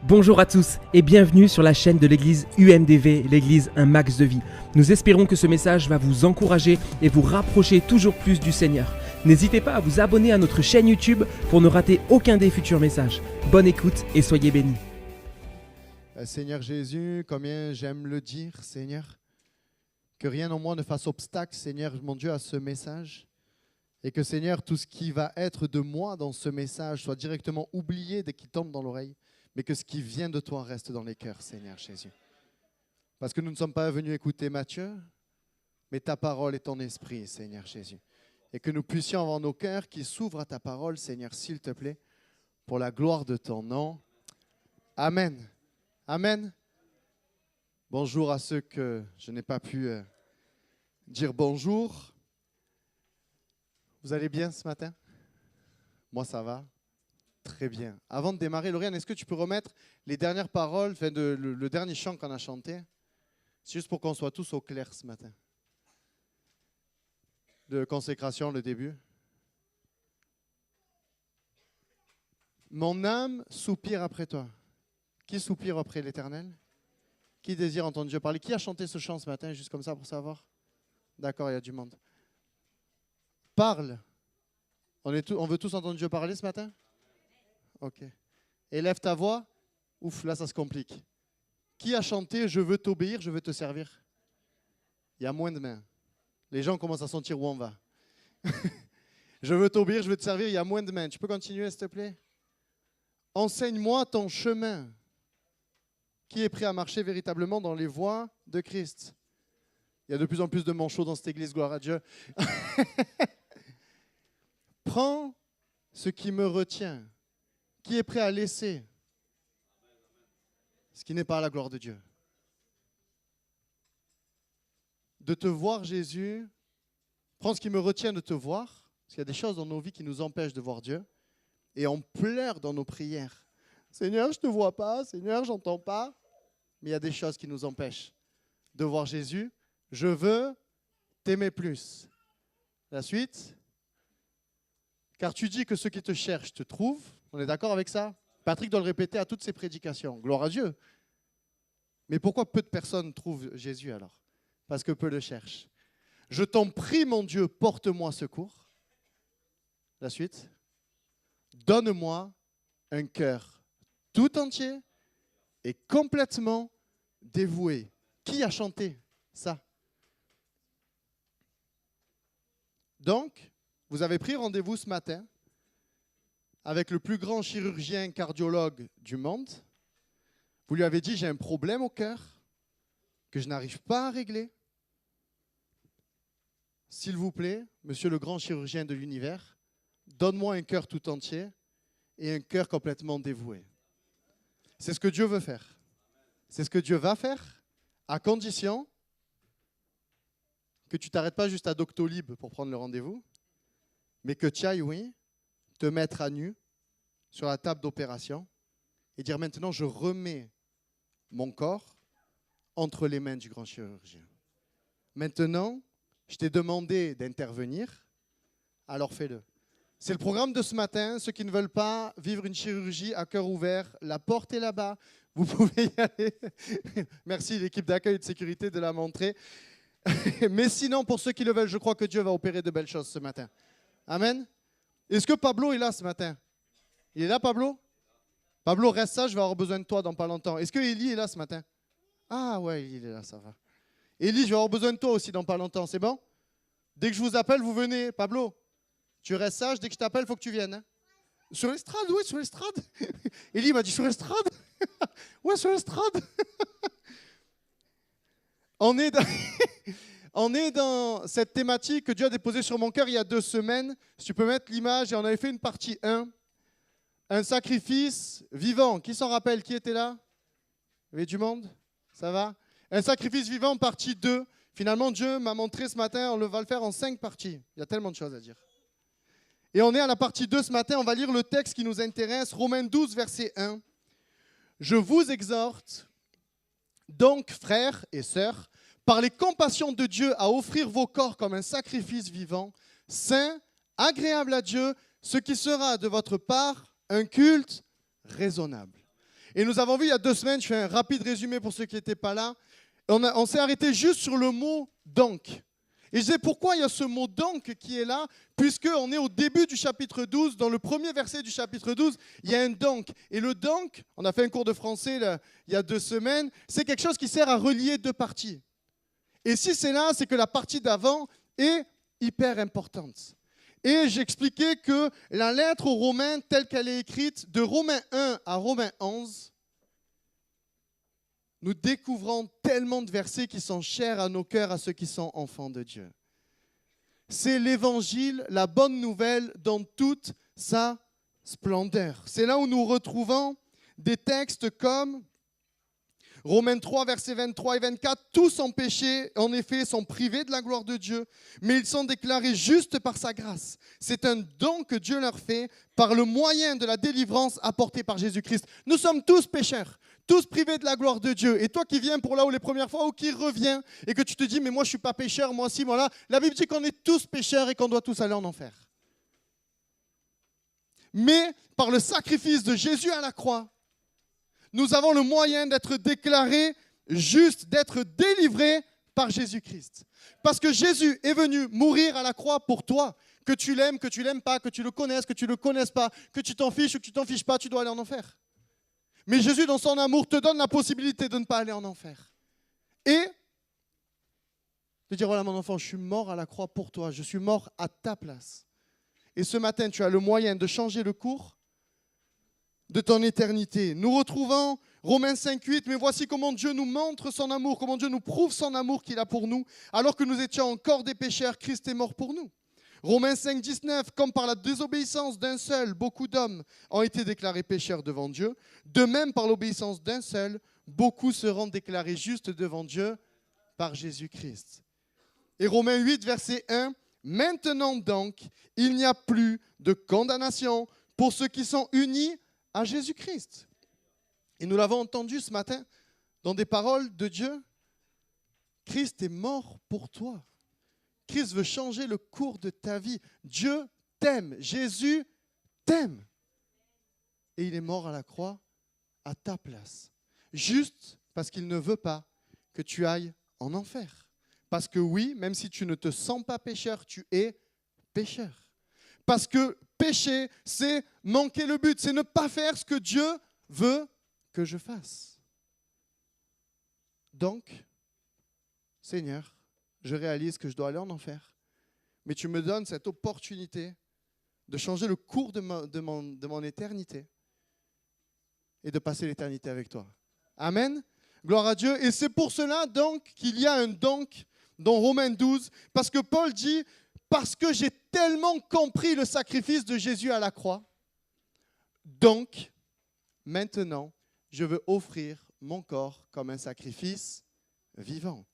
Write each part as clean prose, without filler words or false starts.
Bonjour à tous et bienvenue sur la chaîne de l'église UMDV, l'église Un Max de Vie. Nous espérons que ce message va vous encourager et vous rapprocher toujours plus du Seigneur. N'hésitez pas à vous abonner à notre chaîne YouTube pour ne rater aucun des futurs messages. Bonne écoute et soyez bénis. Seigneur Jésus, combien j'aime le dire, Seigneur, que rien en moi ne fasse obstacle, Seigneur, mon Dieu, à ce message. Et que, Seigneur, tout ce qui va être de moi dans ce message soit directement oublié dès qu'il tombe dans l'oreille. Mais que ce qui vient de toi reste dans les cœurs, Seigneur Jésus. Parce que nous ne sommes pas venus écouter Matthieu, mais ta parole et ton esprit, Seigneur Jésus. Et que nous puissions avoir nos cœurs qui s'ouvrent à ta parole, Seigneur, s'il te plaît, pour la gloire de ton nom. Amen. Amen. Bonjour à ceux que je n'ai pas pu dire bonjour. Vous allez bien ce matin? Moi, ça va. Très bien. Avant de démarrer, Lauriane, est-ce que tu peux remettre les dernières paroles, le dernier chant qu'on a chanté? C'est juste pour qu'on soit tous au clair ce matin. De consécration, le début. Mon âme soupire après toi. Qui soupire après l'Éternel? Qui désire entendre Dieu parler? Qui a chanté ce chant ce matin, juste comme ça pour savoir? D'accord, il y a du monde. Parle. On veut tous entendre Dieu parler ce matin? Ok. Élève ta voix. Ouf, là, ça se complique. Qui a chanté « Je veux t'obéir, je veux te servir » ? Il y a moins de mains. Les gens commencent à sentir où on va. Je veux t'obéir, je veux te servir, il y a moins de mains. Tu peux continuer, s'il te plaît? Enseigne-moi ton chemin. Qui est prêt à marcher véritablement dans les voies de Christ? Il y a de plus en plus de manchots dans cette église, gloire à Dieu. Prends ce qui me retient. Qui est prêt à laisser ce qui n'est pas à la gloire de Dieu? De te voir, Jésus, prends ce qui me retient de te voir, parce qu'il y a des choses dans nos vies qui nous empêchent de voir Dieu, et on pleure dans nos prières. Seigneur, je ne te vois pas, Seigneur, je n'entends pas, mais il y a des choses qui nous empêchent de voir Jésus. Je veux t'aimer plus. La suite. Car tu dis que ceux qui te cherchent te trouvent. On est d'accord avec ça? Patrick doit le répéter à toutes ses prédications. Gloire à Dieu. Mais pourquoi peu de personnes trouvent Jésus alors? Parce que peu le cherchent. Je t'en prie, mon Dieu, porte-moi secours. La suite. Donne-moi un cœur tout entier et complètement dévoué. Qui a chanté ça? Donc, vous avez pris rendez-vous ce matin avec le plus grand chirurgien cardiologue du monde. Vous lui avez dit, j'ai un problème au cœur que je n'arrive pas à régler. S'il vous plaît, monsieur le grand chirurgien de l'univers, donne-moi un cœur tout entier et un cœur complètement dévoué. C'est ce que Dieu veut faire. C'est ce que Dieu va faire, à condition que tu ne t'arrêtes pas juste à Doctolib pour prendre le rendez-vous, mais que tu ailles, oui, te mettre à nu sur la table d'opération et dire maintenant je remets mon corps entre les mains du grand chirurgien. Maintenant, je t'ai demandé d'intervenir, alors fais-le. C'est le programme de ce matin. Ceux qui ne veulent pas vivre une chirurgie à cœur ouvert, la porte est là-bas. Vous pouvez y aller. Merci l'équipe d'accueil et de sécurité de la montrer. Mais sinon, pour ceux qui le veulent, je crois que Dieu va opérer de belles choses ce matin. Amen. Est-ce que Pablo est là ce matin? Il est là, Pablo? Pablo, reste ça, je vais avoir besoin de toi dans pas longtemps. Est-ce que Élie est là ce matin? Ah ouais, il est là, ça va. Élie, je vais avoir besoin de toi aussi dans pas longtemps, c'est bon? Dès que je vous appelle, vous venez. Pablo, tu restes sage, dès que je t'appelle, il faut que tu viennes. Hein? Sur l'estrade, oui, sur l'estrade. Élie m'a dit, sur l'estrade? Ouais, sur l'estrade. On est dans cette thématique que Dieu a déposée sur mon cœur il y a 2 semaines. Si tu peux mettre l'image, et on avait fait une partie 1. Un sacrifice vivant. Qui s'en rappelle? Qui était là? Il y avait du monde? Ça va? Un sacrifice vivant, partie 2. Finalement, Dieu m'a montré ce matin, on va le faire en 5 parties. Il y a tellement de choses à dire. Et on est à la partie 2 ce matin. On va lire le texte qui nous intéresse. Romains 12, verset 1. Je vous exhorte, donc, frères et sœurs, par les compassions de Dieu, à offrir vos corps comme un sacrifice vivant, saint, agréable à Dieu, ce qui sera de votre part un culte raisonnable. Et nous avons vu il y a 2 semaines, je fais un rapide résumé pour ceux qui n'étaient pas là, on s'est arrêté juste sur le mot « donc ». Et je disais pourquoi il y a ce mot « donc » qui est là, puisqu'on est au début du chapitre 12, dans le premier verset du chapitre 12, il y a un « donc ». Et le « donc », on a fait un cours de français là, il y a 2 semaines, c'est quelque chose qui sert à relier 2 parties. Et si c'est là, c'est que la partie d'avant est hyper importante. Et j'expliquais que la lettre aux Romains, telle qu'elle est écrite, de Romains 1 à Romains 11, nous découvrons tellement de versets qui sont chers à nos cœurs, à ceux qui sont enfants de Dieu. C'est l'évangile, la bonne nouvelle dans toute sa splendeur. C'est là où nous retrouvons des textes comme Romains 3, versets 23 et 24, tous ont péché, en effet, sont privés de la gloire de Dieu, mais ils sont déclarés justes par sa grâce. C'est un don que Dieu leur fait par le moyen de la délivrance apportée par Jésus-Christ. Nous sommes tous pécheurs, tous privés de la gloire de Dieu. Et toi qui viens pour là où les premières fois ou qui reviens et que tu te dis, mais moi je ne suis pas pécheur, moi si, moi là, la Bible dit qu'on est tous pécheurs et qu'on doit tous aller en enfer. Mais par le sacrifice de Jésus à la croix, nous avons le moyen d'être déclarés justes, d'être délivrés par Jésus-Christ. Parce que Jésus est venu mourir à la croix pour toi. Que tu l'aimes, que tu ne l'aimes pas, que tu le connaisses, que tu ne le connaisses pas, que tu t'en fiches ou que tu t'en fiches pas, tu dois aller en enfer. Mais Jésus, dans son amour, te donne la possibilité de ne pas aller en enfer. Et de dire, voilà mon enfant, je suis mort à la croix pour toi, je suis mort à ta place. Et ce matin, tu as le moyen de changer le cours de ton éternité. Nous retrouvons Romains 5,8, mais voici comment Dieu nous montre son amour, comment Dieu nous prouve son amour qu'il a pour nous, alors que nous étions encore des pécheurs, Christ est mort pour nous. Romains 5,19, comme par la désobéissance d'un seul, beaucoup d'hommes ont été déclarés pécheurs devant Dieu, de même par l'obéissance d'un seul, beaucoup seront déclarés justes devant Dieu par Jésus-Christ. Et Romains 8, verset 1, maintenant donc, il n'y a plus de condamnation pour ceux qui sont unis à Jésus-Christ. Et nous l'avons entendu ce matin dans des paroles de Dieu. Christ est mort pour toi. Christ veut changer le cours de ta vie. Dieu t'aime. Jésus t'aime. Et il est mort à la croix à ta place. Juste parce qu'il ne veut pas que tu ailles en enfer. Parce que oui, même si tu ne te sens pas pécheur, tu es pécheur. Parce que pécher, c'est manquer le but, c'est ne pas faire ce que Dieu veut que je fasse. Donc, Seigneur, je réalise que je dois aller en enfer, mais tu me donnes cette opportunité de changer le cours de mon éternité et de passer l'éternité avec toi. Amen. Gloire à Dieu. Et c'est pour cela donc qu'il y a un donc dans Romains 12, parce que Paul dit, parce que j'ai tellement compris le sacrifice de Jésus à la croix, donc, maintenant, je veux offrir mon corps comme un sacrifice vivant.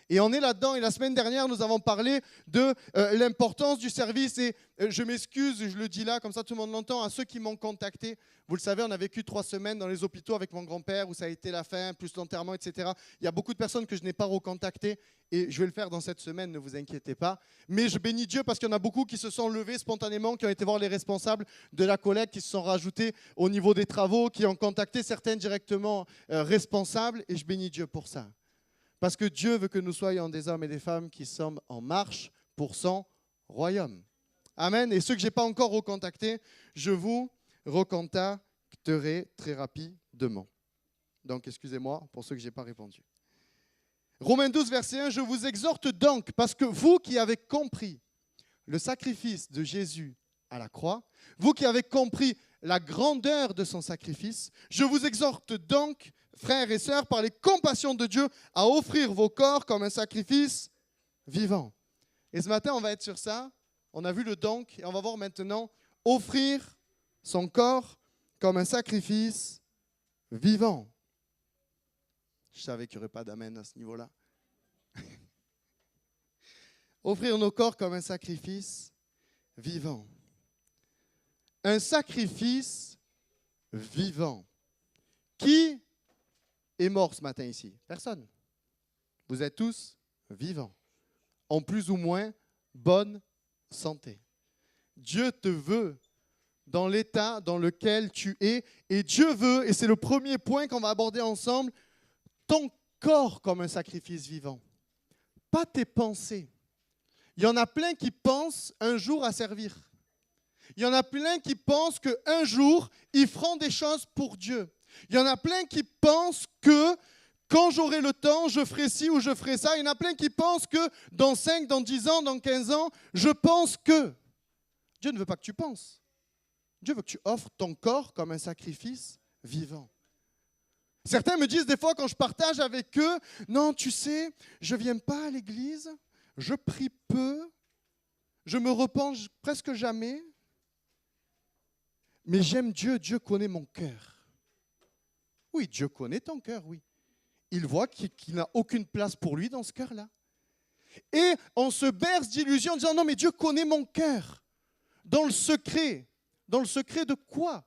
Et on est là-dedans, et la semaine dernière, nous avons parlé de l'importance du service, et je m'excuse, je le dis là, comme ça tout le monde l'entend, à ceux qui m'ont contacté. Vous le savez, on a vécu 3 semaines dans les hôpitaux avec mon grand-père, où ça a été la fin, plus l'enterrement, etc. Il y a beaucoup de personnes que je n'ai pas recontactées, et je vais le faire dans cette semaine, ne vous inquiétez pas. Mais je bénis Dieu parce qu'il y en a beaucoup qui se sont levés spontanément, qui ont été voir les responsables de la collecte, qui se sont rajoutés au niveau des travaux, qui ont contacté certains directement responsables, et je bénis Dieu pour ça. Parce que Dieu veut que nous soyons des hommes et des femmes qui sommes en marche pour son royaume. Amen. Et ceux que je n'ai pas encore recontactés, je vous recontacterai très rapidement. Donc, excusez-moi pour ceux que je n'ai pas répondu. Romains 12, verset 1, « Je vous exhorte donc, parce que vous qui avez compris le sacrifice de Jésus à la croix, vous qui avez compris la grandeur de son sacrifice, je vous exhorte donc, frères et sœurs, par les compassions de Dieu, à offrir vos corps comme un sacrifice vivant. » Et ce matin, on va être sur ça. On a vu le donc, et on va voir maintenant offrir son corps comme un sacrifice vivant. Je savais qu'il n'y aurait pas d'amen à ce niveau-là. Offrir nos corps comme un sacrifice vivant. Un sacrifice vivant. Qui est mort ce matin ici? Personne. Vous êtes tous vivants, en plus ou moins bonne santé. Dieu te veut dans l'état dans lequel tu es. Et Dieu veut, et c'est le premier point qu'on va aborder ensemble, ton corps comme un sacrifice vivant, pas tes pensées. Il y en a plein qui pensent un jour à servir. Il y en a plein qui pensent qu'un jour, ils feront des choses pour Dieu. Il y en a plein qui pensent que quand j'aurai le temps, je ferai ci ou je ferai ça. Il y en a plein qui pensent que dans 5, dans 10 ans, dans 15 ans, je pense que. Dieu ne veut pas que tu penses. Dieu veut que tu offres ton corps comme un sacrifice vivant. Certains me disent des fois quand je partage avec eux, non, tu sais, je ne viens pas à l'église, je prie peu, je me repens presque jamais, mais j'aime Dieu, Dieu connaît mon cœur. Oui, Dieu connaît ton cœur, oui. Il voit qu'il n'a aucune place pour lui dans ce cœur-là. Et on se berce d'illusions en disant, non, mais Dieu connaît mon cœur. Dans le secret. Dans le secret de quoi?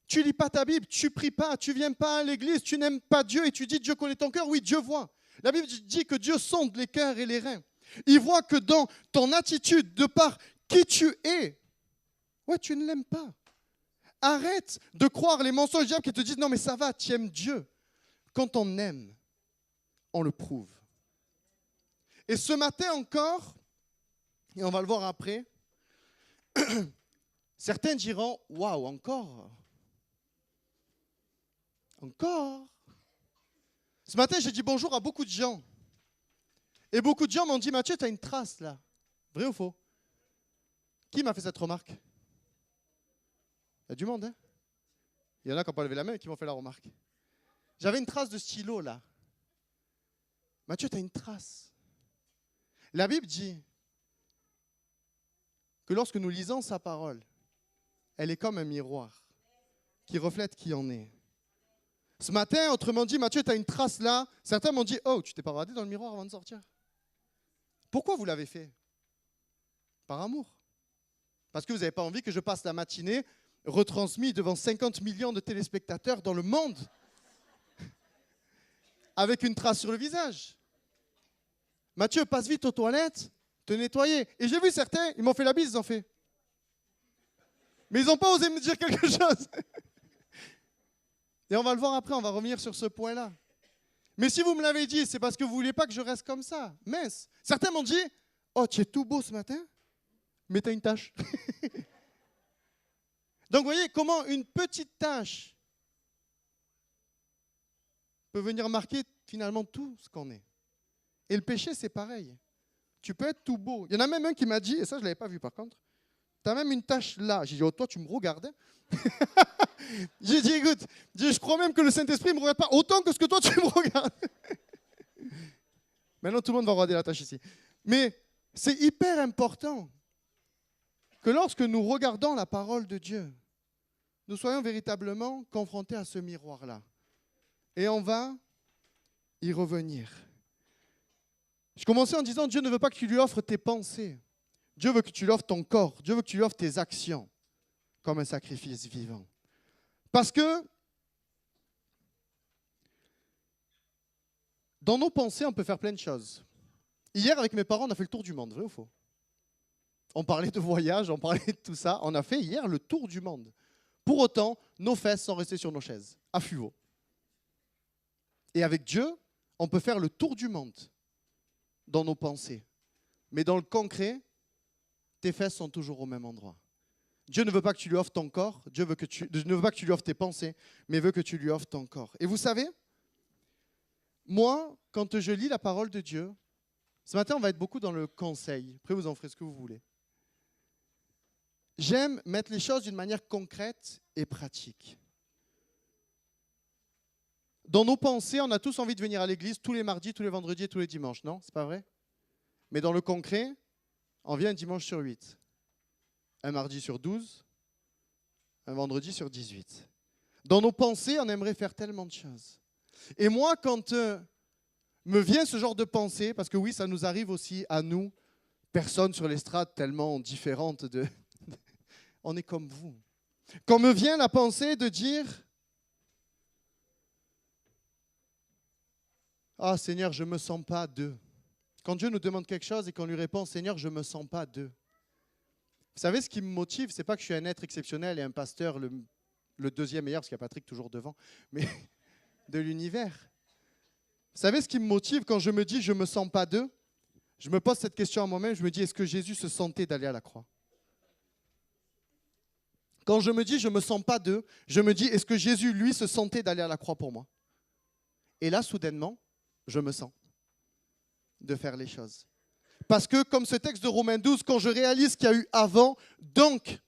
Tu lis pas ta Bible, tu pries pas, tu viens pas à l'église, tu n'aimes pas Dieu et tu dis Dieu connaît ton cœur. Oui, Dieu voit. La Bible dit que Dieu sonde les cœurs et les reins. Il voit que dans ton attitude, de par qui tu es, ouais, tu ne l'aimes pas. Arrête de croire les mensonges du diable qui te disent non mais ça va, tu aimes Dieu. Quand on aime, on le prouve. Et ce matin encore, et on va le voir après, certains diront waouh, encore. Encore. Ce matin, j'ai dit bonjour à beaucoup de gens. Et beaucoup de gens m'ont dit Mathieu, tu as une trace là. Vrai ou faux? Qui m'a fait cette remarque? Il y a du monde, hein? Il y en a qui n'ont pas levé la main et qui m'ont fait la remarque. J'avais une trace de stylo là. Mathieu, tu as une trace. La Bible dit que lorsque nous lisons sa parole, elle est comme un miroir qui reflète qui on est. Ce matin, autrement dit, Mathieu, tu as une trace là. Certains m'ont dit, oh, tu t'es pas regardé dans le miroir avant de sortir? Pourquoi vous l'avez fait? Par amour. Parce que vous n'avez pas envie que je passe la matinée retransmis devant 50 millions de téléspectateurs dans le monde avec une trace sur le visage. Mathieu, passe vite aux toilettes, te nettoyer. Et j'ai vu certains, ils m'ont fait la bise, ils ont fait. Mais ils n'ont pas osé me dire quelque chose. Et on va le voir après, on va revenir sur ce point-là. Mais si vous me l'avez dit, c'est parce que vous ne vouliez pas que je reste comme ça. Mince. Certains m'ont dit, oh, tu es tout beau ce matin, mais tu as une tache. Donc, vous voyez comment une petite tache peut venir marquer finalement tout ce qu'on est. Et le péché, c'est pareil. Tu peux être tout beau. Il y en a même un qui m'a dit, et ça, je ne l'avais pas vu par contre, tu as même une tache là. J'ai dit, oh, toi, tu me regardes. J'ai dit, écoute, je crois même que le Saint-Esprit ne me regarde pas autant que ce que toi, tu me regardes. Maintenant, tout le monde va regarder la tache ici. Mais c'est hyper important que lorsque nous regardons la parole de Dieu, nous soyons véritablement confrontés à ce miroir-là. Et on va y revenir. Je commençais en disant, Dieu ne veut pas que tu lui offres tes pensées. Dieu veut que tu lui offres ton corps. Dieu veut que tu lui offres tes actions comme un sacrifice vivant. Parce que dans nos pensées, on peut faire plein de choses. Hier, avec mes parents, on a fait le tour du monde, vrai ou faux? On parlait de voyage, on parlait de tout ça. On a fait hier le tour du monde. Pour autant, nos fesses sont restées sur nos chaises, à Fuveau. Et avec Dieu, on peut faire le tour du monde dans nos pensées. Mais dans le concret, tes fesses sont toujours au même endroit. Dieu ne veut pas que tu lui offres ton corps, Dieu ne veut pas que tu lui offres tes pensées, mais veut que tu lui offres ton corps. Et vous savez, moi, quand je lis la parole de Dieu, ce matin, on va être beaucoup dans le conseil. Après, vous en ferez ce que vous voulez. J'aime mettre les choses d'une manière concrète et pratique. Dans nos pensées, on a tous envie de venir à l'église tous les mardis, tous les vendredis et tous les dimanches, non? C'est pas vrai? Mais dans le concret, on vient un dimanche sur 8, un mardi sur 12, un vendredi sur 18. Dans nos pensées, on aimerait faire tellement de choses. Et moi, quand me vient ce genre de pensée, parce que oui, ça nous arrive aussi à nous, personnes sur l'estrade tellement différentes de... On est comme vous. Quand me vient la pensée de dire « Ah Seigneur, je ne me sens pas d'eux ». Quand Dieu nous demande quelque chose et qu'on lui répond « Seigneur, je ne me sens pas d'eux ». Vous savez, ce qui me motive, ce n'est pas que je suis un être exceptionnel et un pasteur, le deuxième meilleur, parce qu'il y a Patrick toujours devant, mais de l'univers. Vous savez, ce qui me motive quand je me dis « je ne me sens pas d'eux », je me pose cette question à moi-même, je me dis « est-ce que Jésus se sentait d'aller à la croix ?» Quand je me dis « je ne me sens pas d'eux », je me dis « est-ce que Jésus, lui, se sentait d'aller à la croix pour moi ?» Et là, soudainement, je me sens de faire les choses. Parce que, comme ce texte de Romains 12, quand je réalise qu'il y a eu avant, donc,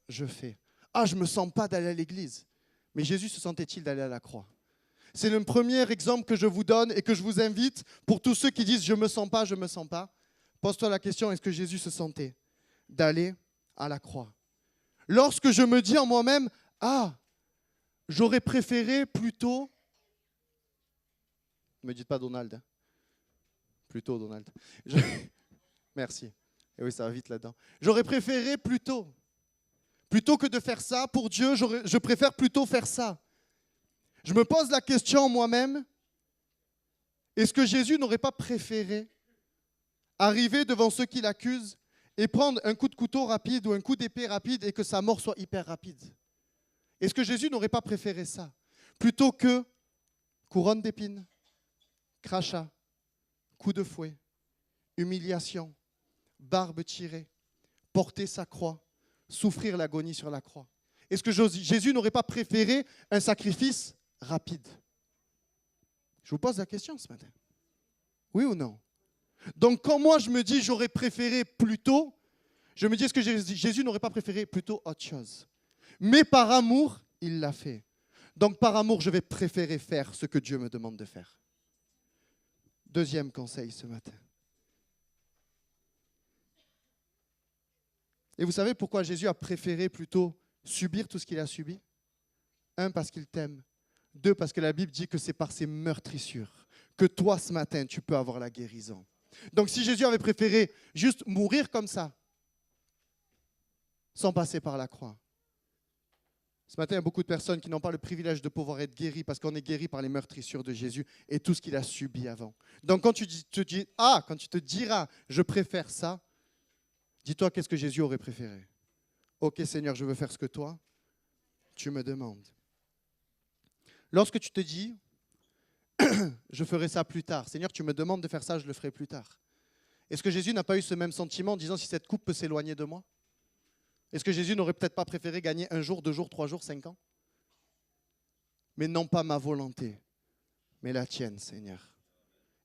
je fais. Ah, je ne me sens pas d'aller à l'église. Mais Jésus se sentait-il d'aller à la croix? C'est le premier exemple que je vous donne et que je vous invite pour tous ceux qui disent « je ne me sens pas, je ne me sens pas ». Pose-toi la question, est-ce que Jésus se sentait d'aller à la croix? Lorsque je me dis en moi-même « ah, j'aurais préféré plutôt… » Ne me dites pas Donald. Hein. Plutôt Donald. Merci. Et oui, ça va vite là-dedans. J'aurais préféré plutôt que de faire ça pour Dieu, je préfère plutôt faire ça. Je me pose la question moi-même, est-ce que Jésus n'aurait pas préféré arriver devant ceux qui l'accusent et prendre un coup de couteau rapide ou un coup d'épée rapide et que sa mort soit hyper rapide? Est-ce que Jésus n'aurait pas préféré ça plutôt que couronne d'épines, crachat, coup de fouet, humiliation, barbe tirée, porter sa croix, souffrir l'agonie sur la croix? Est-ce que Jésus n'aurait pas préféré un sacrifice rapide? Je vous pose la question ce matin. Oui ou non? Donc quand moi je me dis j'aurais préféré plutôt, je me dis est-ce que Jésus n'aurait pas préféré plutôt autre chose? Mais par amour, il l'a fait. Donc par amour, je vais préférer faire ce que Dieu me demande de faire. Deuxième conseil ce matin. Et vous savez pourquoi Jésus a préféré plutôt subir tout ce qu'il a subi? 1, parce qu'il t'aime. 2, parce que la Bible dit que c'est par ses meurtrissures que toi, ce matin, tu peux avoir la guérison. Donc si Jésus avait préféré juste mourir comme ça, sans passer par la croix. Ce matin, il y a beaucoup de personnes qui n'ont pas le privilège de pouvoir être guéries parce qu'on est guéri par les meurtrissures de Jésus et tout ce qu'il a subi avant. Donc quand tu te diras, je préfère ça, dis-toi qu'est-ce que Jésus aurait préféré. Ok Seigneur, je veux faire ce que toi, tu me demandes. Lorsque tu te dis, je ferai ça plus tard. Seigneur, tu me demandes de faire ça, je le ferai plus tard. Est-ce que Jésus n'a pas eu ce même sentiment en disant si cette coupe peut s'éloigner de moi? Est-ce que Jésus n'aurait peut-être pas préféré gagner 1 jour, 2 jours, 3 jours, 5 ans? Mais non pas ma volonté, mais la tienne, Seigneur.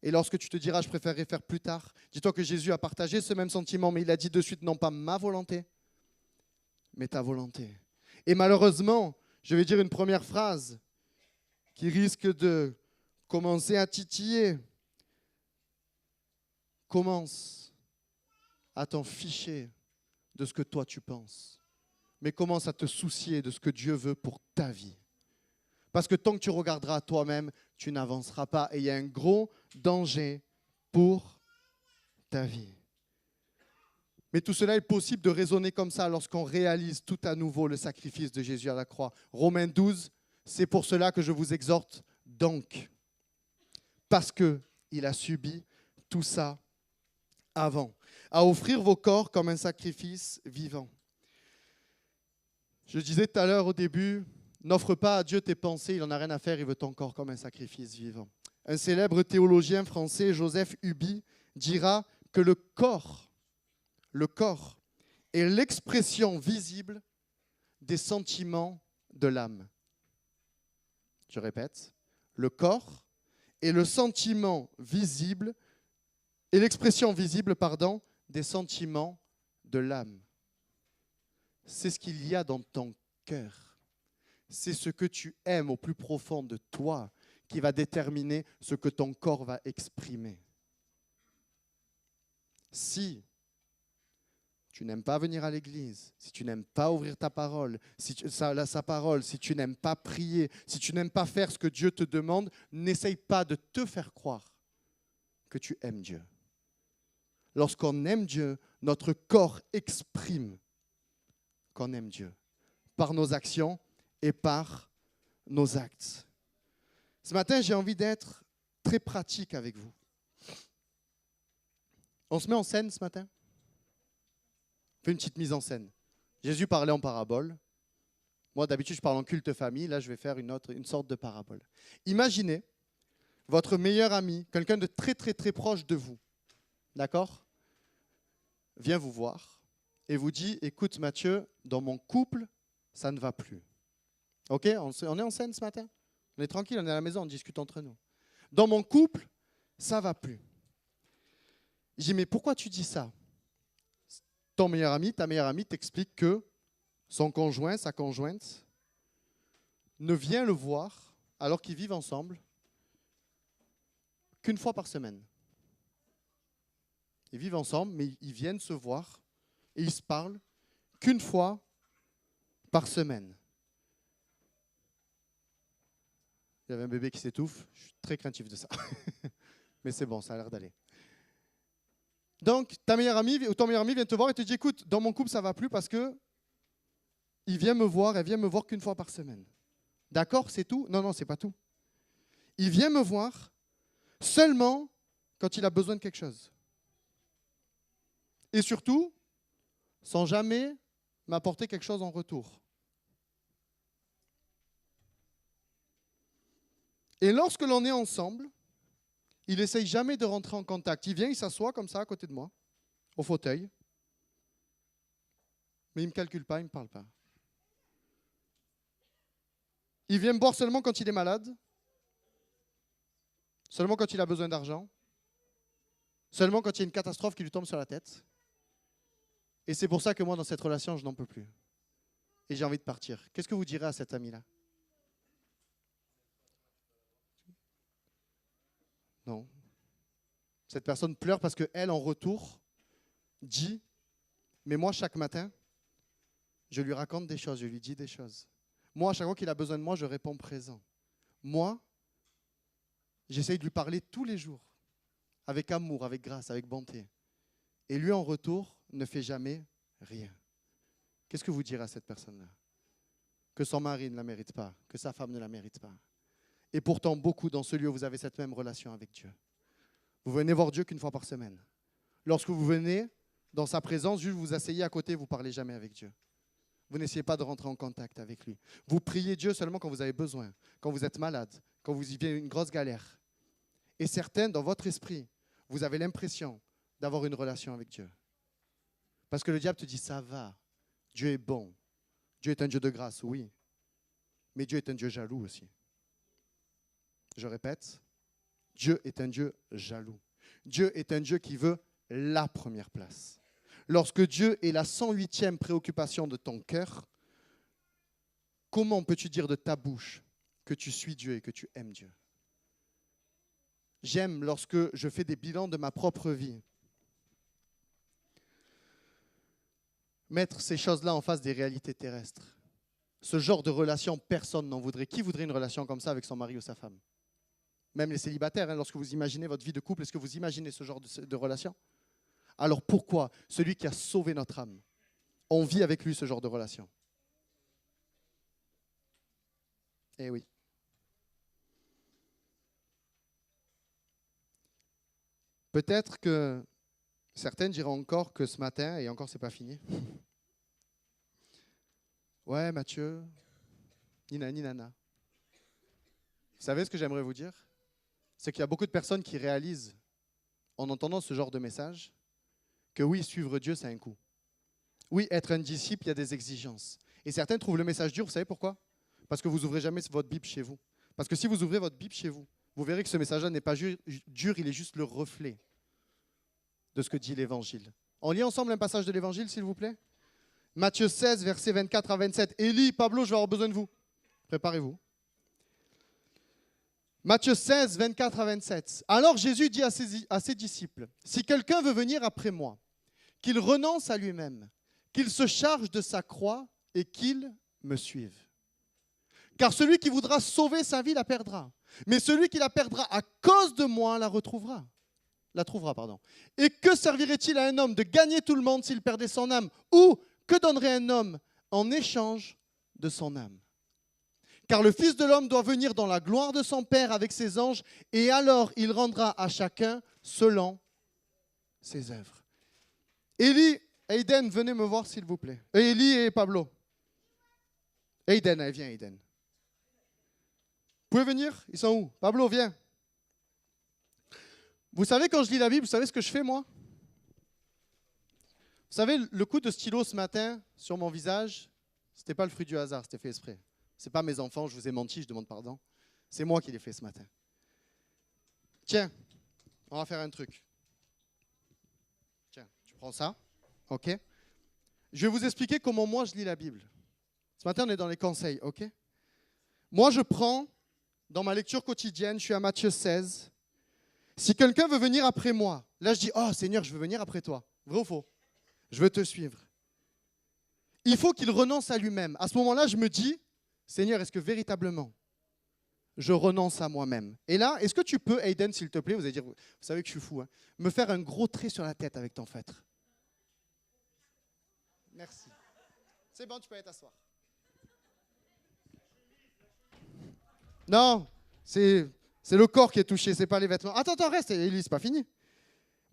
Et lorsque tu te diras, je préférerais faire plus tard, dis-toi que Jésus a partagé ce même sentiment, mais il a dit de suite, non pas ma volonté, mais ta volonté. Et malheureusement, je vais dire une première phrase qui risque de commencer à titiller. Commence à t'en ficher de ce que toi tu penses, mais commence à te soucier de ce que Dieu veut pour ta vie. Parce que tant que tu regarderas à toi-même, tu n'avanceras pas. Et il y a un gros danger pour ta vie. Mais tout cela est possible de raisonner comme ça lorsqu'on réalise tout à nouveau le sacrifice de Jésus à la croix. Romains 12, c'est pour cela que je vous exhorte donc. Parce qu'il a subi tout ça avant. À offrir vos corps comme un sacrifice vivant. Je disais tout à l'heure au début, n'offre pas à Dieu tes pensées, il n'en a rien à faire, il veut ton corps comme un sacrifice vivant. Un célèbre théologien français, Joseph Huby, dira que le corps est l'expression visible des sentiments de l'âme. Je répète, le corps est le sentiment visible, et l'expression visible, des sentiments de l'âme. C'est ce qu'il y a dans ton cœur. C'est ce que tu aimes au plus profond de toi qui va déterminer ce que ton corps va exprimer. Si tu n'aimes pas venir à l'église, si tu n'aimes pas ouvrir ta parole, sa parole, si tu n'aimes pas prier, si tu n'aimes pas faire ce que Dieu te demande, n'essaye pas de te faire croire que tu aimes Dieu. Lorsqu'on aime Dieu, notre corps exprime qu'on aime Dieu par nos actions et par nos actes. Ce matin, j'ai envie d'être très pratique avec vous. On se met en scène ce matin? Fais une petite mise en scène. Jésus parlait en parabole. Moi, d'habitude, je parle en culte famille. Là, je vais faire une sorte de parabole. Imaginez votre meilleur ami, quelqu'un de très, très, très proche de vous, d'accord, vient vous voir et vous dit, écoute Mathieu, dans mon couple, ça ne va plus. Ok, on est en scène ce matin? On est tranquille, on est à la maison, on discute entre nous. Dans mon couple, ça ne va plus. Je dis, mais pourquoi tu dis ça? Ton meilleur ami, ta meilleure amie t'explique que son conjoint, sa conjointe, ne vient le voir alors qu'ils vivent ensemble qu'une fois par semaine. Ils vivent ensemble, mais ils viennent se voir et ils se parlent qu'une fois par semaine. Il y avait un bébé qui s'étouffe. Je suis très craintif de ça. Mais c'est bon, ça a l'air d'aller. Donc, ta meilleure amie ou ton meilleur ami vient te voir et te dit, écoute, dans mon couple, ça ne va plus parce que il vient me voir, elle vient me voir qu'une fois par semaine. D'accord, c'est tout? Non, non, c'est pas tout. Il vient me voir seulement quand il a besoin de quelque chose. Et surtout, sans jamais m'apporter quelque chose en retour. Et lorsque l'on est ensemble, il n'essaye jamais de rentrer en contact. Il vient, il s'assoit comme ça à côté de moi, au fauteuil. Mais il ne me calcule pas, il ne me parle pas. Il vient me voir seulement quand il est malade, seulement quand il a besoin d'argent, seulement quand il y a une catastrophe qui lui tombe sur la tête. Et c'est pour ça que moi, dans cette relation, je n'en peux plus. Et j'ai envie de partir. Qu'est-ce que vous direz à cet ami-là? Non. Cette personne pleure parce qu'elle, en retour, dit, mais moi, chaque matin, je lui raconte des choses, je lui dis des choses. Moi, à chaque fois qu'il a besoin de moi, je réponds présent. Moi, j'essaye de lui parler tous les jours, avec amour, avec grâce, avec bonté. Et lui, en retour, ne fait jamais rien. Qu'est-ce que vous direz à cette personne-là? Que son mari ne la mérite pas, que sa femme ne la mérite pas. Et pourtant, beaucoup dans ce lieu, vous avez cette même relation avec Dieu. Vous venez voir Dieu qu'une fois par semaine. Lorsque vous venez dans sa présence, juste vous asseyez à côté, vous ne parlez jamais avec Dieu. Vous n'essayez pas de rentrer en contact avec lui. Vous priez Dieu seulement quand vous avez besoin, quand vous êtes malade, quand vous vivez une grosse galère. Et certains, dans votre esprit, vous avez l'impression d'avoir une relation avec Dieu. Parce que le diable te dit, ça va, Dieu est bon. Dieu est un Dieu de grâce, oui. Mais Dieu est un Dieu jaloux aussi. Je répète, Dieu est un Dieu jaloux. Dieu est un Dieu qui veut la première place. Lorsque Dieu est la 108e préoccupation de ton cœur, comment peux-tu dire de ta bouche que tu suis Dieu et que tu aimes Dieu? J'aime lorsque je fais des bilans de ma propre vie. Mettre ces choses-là en face des réalités terrestres. Ce genre de relation, personne n'en voudrait. Qui voudrait une relation comme ça avec son mari ou sa femme? Même les célibataires, hein, lorsque vous imaginez votre vie de couple, est-ce que vous imaginez ce genre de relation? Alors pourquoi celui qui a sauvé notre âme, on vit avec lui ce genre de relation? Eh oui. Peut-être que certains diront encore que ce matin, et encore c'est pas fini, ouais Mathieu, ninani nana. Vous savez ce que j'aimerais vous dire? C'est qu'il y a beaucoup de personnes qui réalisent, en entendant ce genre de message, que oui, suivre Dieu, c'est un coût. Oui, être un disciple, il y a des exigences. Et certains trouvent le message dur, vous savez pourquoi? Parce que vous n'ouvrez jamais votre Bible chez vous. Parce que si vous ouvrez votre Bible chez vous, vous verrez que ce message-là n'est pas dur, il est juste le reflet de ce que dit l'Évangile. On lit ensemble un passage de l'Évangile, s'il vous plaît? Matthieu 16, versets 24 à 27. Élie, Pablo, je vais avoir besoin de vous. Préparez-vous. Matthieu 16, 24 à 27. Alors Jésus dit à ses disciples, « Si quelqu'un veut venir après moi, qu'il renonce à lui-même, qu'il se charge de sa croix et qu'il me suive. Car celui qui voudra sauver sa vie la perdra, mais celui qui la perdra à cause de moi la trouvera. Et que servirait-il à un homme de gagner tout le monde s'il perdait son âme? Ou que donnerait un homme en échange de son âme? Car le Fils de l'homme doit venir dans la gloire de son Père avec ses anges, et alors il rendra à chacun selon ses œuvres. » Élie Aiden, venez me voir s'il vous plaît. Eli et Pablo. Aiden, allez, viens Aiden. Vous pouvez venir? Ils sont où? Pablo, viens. Vous savez, quand je lis la Bible, vous savez ce que je fais, moi? Vous savez, le coup de stylo ce matin sur mon visage, c'était pas le fruit du hasard, c'était fait exprès. C'est pas mes enfants, je vous ai menti, je demande pardon. C'est moi qui l'ai fait ce matin. Tiens, on va faire un truc. Tiens, tu prends ça, ok? Je vais vous expliquer comment moi je lis la Bible. Ce matin, on est dans les conseils, ok? Moi, je prends, dans ma lecture quotidienne, je suis à Matthieu 16. Si quelqu'un veut venir après moi, là je dis, oh Seigneur, je veux venir après toi. Vrai ou faux? Je veux te suivre. Il faut qu'il renonce à lui-même. À ce moment-là, je me dis, Seigneur, est-ce que véritablement, je renonce à moi-même? Et là, est-ce que tu peux, Aiden, s'il te plaît, vous allez dire, vous savez que je suis fou, hein, me faire un gros trait sur la tête avec ton feutre? Merci. C'est bon, tu peux aller t'asseoir. Non, c'est le corps qui est touché, c'est pas les vêtements. Attends, reste, Élie, c'est pas fini.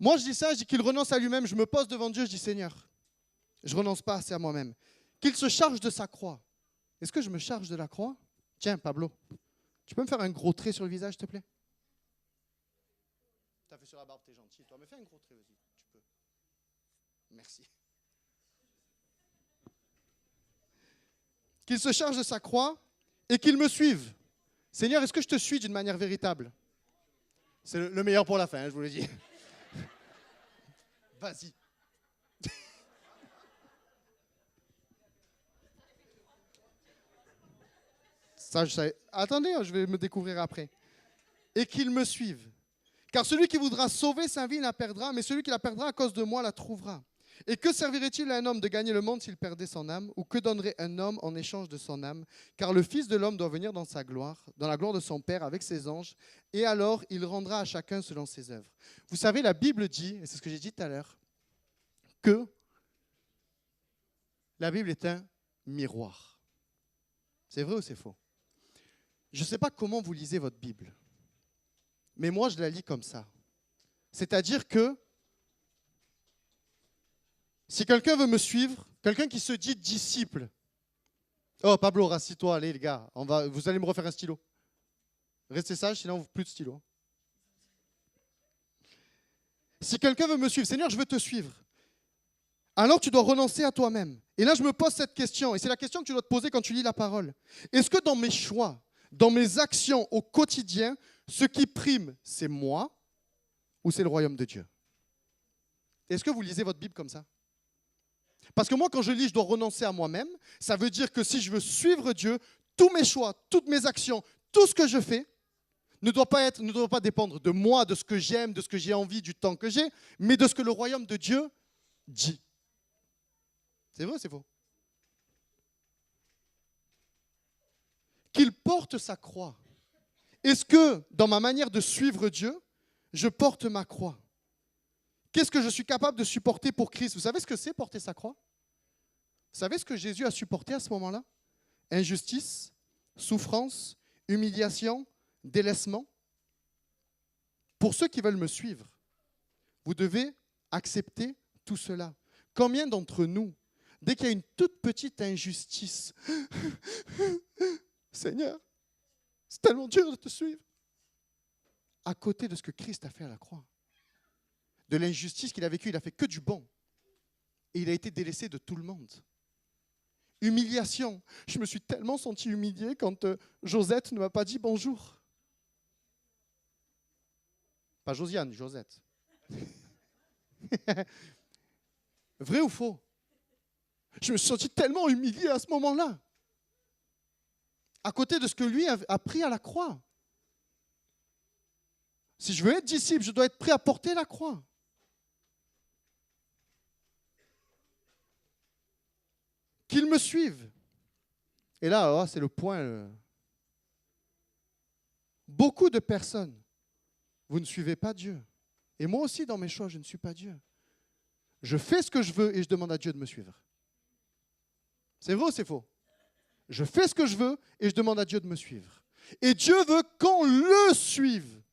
Moi, je dis ça, je dis qu'il renonce à lui-même. Je me pose devant Dieu, je dis, Seigneur, je renonce pas assez à moi-même. Qu'il se charge de sa croix. Est-ce que je me charge de la croix? Tiens, Pablo, tu peux me faire un gros trait sur le visage, s'il te plaît? T'as fait sur la barbe, t'es gentil. Toi, me fais un gros trait, vas-y, tu peux. Merci. Qu'il se charge de sa croix et qu'il me suive. Seigneur, est-ce que je te suis d'une manière véritable? C'est le meilleur pour la fin, je vous le dis. Vas-y. Ça, je savais. Attendez, je vais me découvrir après. Et qu'il me suive. Car celui qui voudra sauver sa vie la perdra, mais celui qui la perdra à cause de moi la trouvera. Et que servirait-il à un homme de gagner le monde s'il perdait son âme? Ou que donnerait un homme en échange de son âme? Car le Fils de l'homme doit venir dans sa gloire, dans la gloire de son Père avec ses anges, et alors il rendra à chacun selon ses œuvres. Vous savez, la Bible dit, et c'est ce que j'ai dit tout à l'heure, que la Bible est un miroir. C'est vrai ou c'est faux? Je ne sais pas comment vous lisez votre Bible, mais moi je la lis comme ça. C'est-à-dire que si quelqu'un veut me suivre, quelqu'un qui se dit disciple, oh Pablo, rassis-toi, allez les gars, vous allez me refaire un stylo. Restez sage, sinon plus de stylo. Si quelqu'un veut me suivre, Seigneur, je veux te suivre, alors tu dois renoncer à toi-même. Et là, je me pose cette question, et c'est la question que tu dois te poser quand tu lis la parole. Est-ce que dans mes choix, dans mes actions au quotidien, ce qui prime, c'est moi ou c'est le royaume de Dieu? Est-ce que vous lisez votre Bible comme ça? Parce que moi, quand je lis, je dois renoncer à moi-même. Ça veut dire que si je veux suivre Dieu, tous mes choix, toutes mes actions, tout ce que je fais ne doit pas dépendre de moi, de ce que j'aime, de ce que j'ai envie, du temps que j'ai, mais de ce que le royaume de Dieu dit. C'est vrai ou c'est faux? Qu'il porte sa croix. Est-ce que dans ma manière de suivre Dieu, je porte ma croix? Qu'est-ce que je suis capable de supporter pour Christ? Vous savez ce que c'est porter sa croix? Vous savez ce que Jésus a supporté à ce moment-là? Injustice, souffrance, humiliation, délaissement. Pour ceux qui veulent me suivre, vous devez accepter tout cela. Combien d'entre nous, dès qu'il y a une toute petite injustice, Seigneur, c'est tellement dur de te suivre, à côté de ce que Christ a fait à la croix, de l'injustice qu'il a vécue, il n'a fait que du bon. Et il a été délaissé de tout le monde. Humiliation. Je me suis tellement senti humilié quand Josette ne m'a pas dit bonjour. Pas Josiane, Josette. Vrai ou faux? Je me suis senti tellement humilié à ce moment-là. À côté de ce que lui a pris à la croix. Si je veux être disciple, je dois être prêt à porter la croix. Qu'ils me suivent. Et là, c'est le point. Beaucoup de personnes, vous ne suivez pas Dieu. Et moi aussi, dans mes choix, je ne suis pas Dieu. Je fais ce que je veux et je demande à Dieu de me suivre. C'est vrai ou c'est faux? Je fais ce que je veux et je demande à Dieu de me suivre. Et Dieu veut qu'on le suive.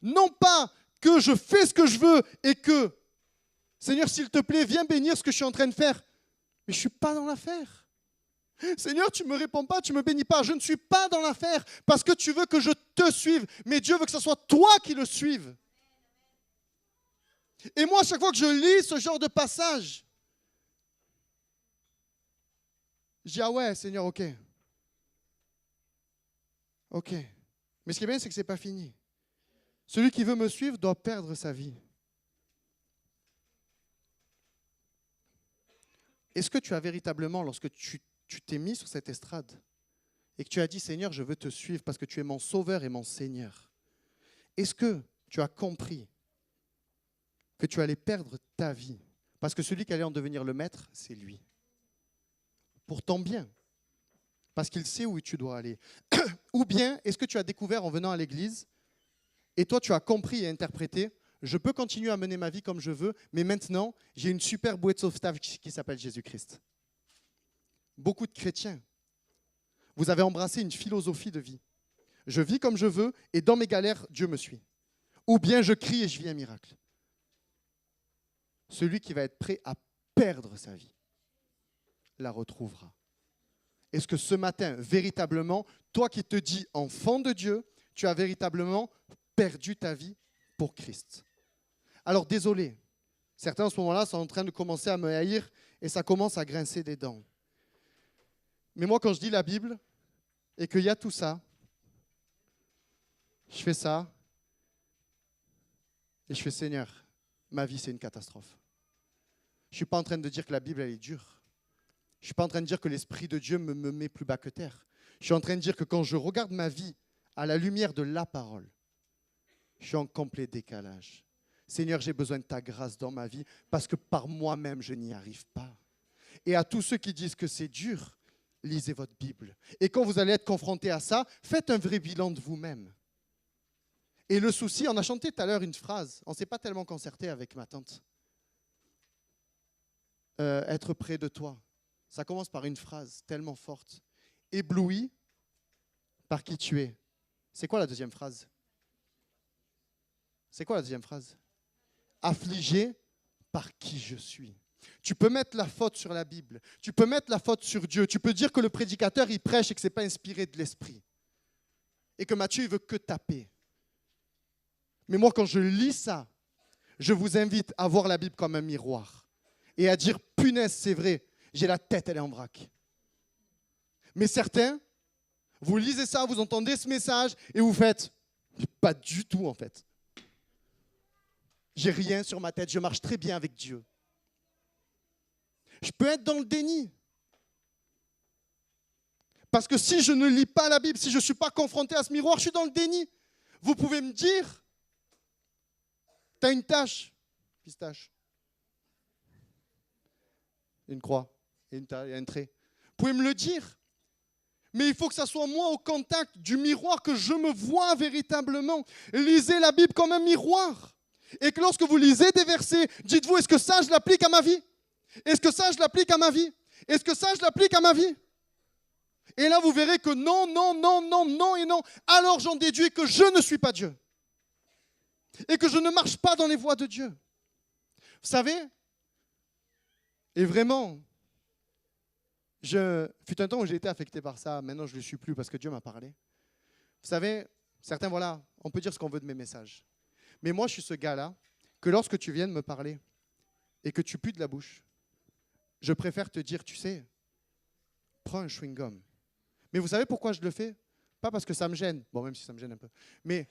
Non pas que je fais ce que je veux et que Seigneur, s'il te plaît, viens bénir ce que je suis en train de faire. Mais je ne suis pas dans l'affaire. Seigneur, tu ne me réponds pas, tu ne me bénis pas. Je ne suis pas dans l'affaire parce que tu veux que je te suive. Mais Dieu veut que ce soit toi qui le suive. Et moi, à chaque fois que je lis ce genre de passage, je dis, ah ouais, Seigneur, ok. Ok. Mais ce qui est bien, c'est que ce n'est pas fini. Celui qui veut me suivre doit perdre sa vie. Est-ce que tu as véritablement, lorsque tu t'es mis sur cette estrade et que tu as dit, Seigneur, je veux te suivre parce que tu es mon sauveur et mon Seigneur, est-ce que tu as compris que tu allais perdre ta vie parce que celui qui allait en devenir le maître, c'est lui. Pour ton bien, parce qu'il sait où tu dois aller. Ou bien, est-ce que tu as découvert en venant à l'église et toi, tu as compris et interprété, je peux continuer à mener ma vie comme je veux, mais maintenant, j'ai une super bouée de sauvetage qui s'appelle Jésus-Christ. Beaucoup de chrétiens, vous avez embrassé une philosophie de vie. Je vis comme je veux et dans mes galères, Dieu me suit. Ou bien je crie et je vis un miracle. Celui qui va être prêt à perdre sa vie la retrouvera. Est-ce que ce matin, véritablement, toi qui te dis enfant de Dieu, tu as véritablement perdu ta vie pour Christ? Alors désolé, certains à ce moment-là sont en train de commencer à me haïr et ça commence à grincer des dents. Mais moi, quand je dis la Bible et qu'il y a tout ça, je fais ça et je fais Seigneur, ma vie c'est une catastrophe. Je ne suis pas en train de dire que la Bible elle est dure. Je ne suis pas en train de dire que l'Esprit de Dieu me met plus bas que terre. Je suis en train de dire que quand je regarde ma vie à la lumière de la parole, je suis en complet décalage. Seigneur, j'ai besoin de ta grâce dans ma vie parce que par moi-même, je n'y arrive pas. Et à tous ceux qui disent que c'est dur, lisez votre Bible. Et quand vous allez être confrontés à ça, faites un vrai bilan de vous-même. Et le souci, on a chanté tout à l'heure une phrase, on ne s'est pas tellement concerté avec ma tante. Être près de toi. Ça commence par une phrase tellement forte. Ébloui par qui tu es. C'est quoi la deuxième phrase? C'est quoi la deuxième phrase? Affligé par qui je suis. Tu peux mettre la faute sur la Bible. Tu peux mettre la faute sur Dieu. Tu peux dire que le prédicateur, il prêche et que ce n'est pas inspiré de l'esprit. Et que Matthieu, il veut que taper. Mais moi, quand je lis ça, je vous invite à voir la Bible comme un miroir. Et à dire, punaise, c'est vrai, j'ai la tête, elle est en vrac. Mais certains, vous lisez ça, vous entendez ce message et vous faites, pas du tout en fait. J'ai rien sur ma tête, je marche très bien avec Dieu. Je peux être dans le déni. Parce que si je ne lis pas la Bible, si je ne suis pas confronté à ce miroir, je suis dans le déni. Vous pouvez me dire, tu as une tache, pistache, une croix et un trait. Vous pouvez me le dire. Mais il faut que ça soit moi au contact du miroir, que je me vois véritablement. Lisez la Bible comme un miroir. Et que lorsque vous lisez des versets, dites-vous, est-ce que ça, je l'applique à ma vie? Est-ce que ça, je l'applique à ma vie? Est-ce que ça, je l'applique à ma vie? Et là, vous verrez que non, non, non, non, non et non. Alors, j'en déduis que je ne suis pas Dieu. Et que je ne marche pas dans les voies de Dieu. Vous savez, et vraiment, fut un temps où j'ai été affecté par ça. Maintenant, je ne le suis plus parce que Dieu m'a parlé. Vous savez, certains, voilà, on peut dire ce qu'on veut de mes messages. Mais moi, je suis ce gars-là que lorsque tu viens de me parler et que tu pues de la bouche, je préfère te dire, tu sais, prends un chewing-gum. Mais vous savez pourquoi je le fais? Pas parce que ça me gêne, bon, même si ça me gêne un peu. Mais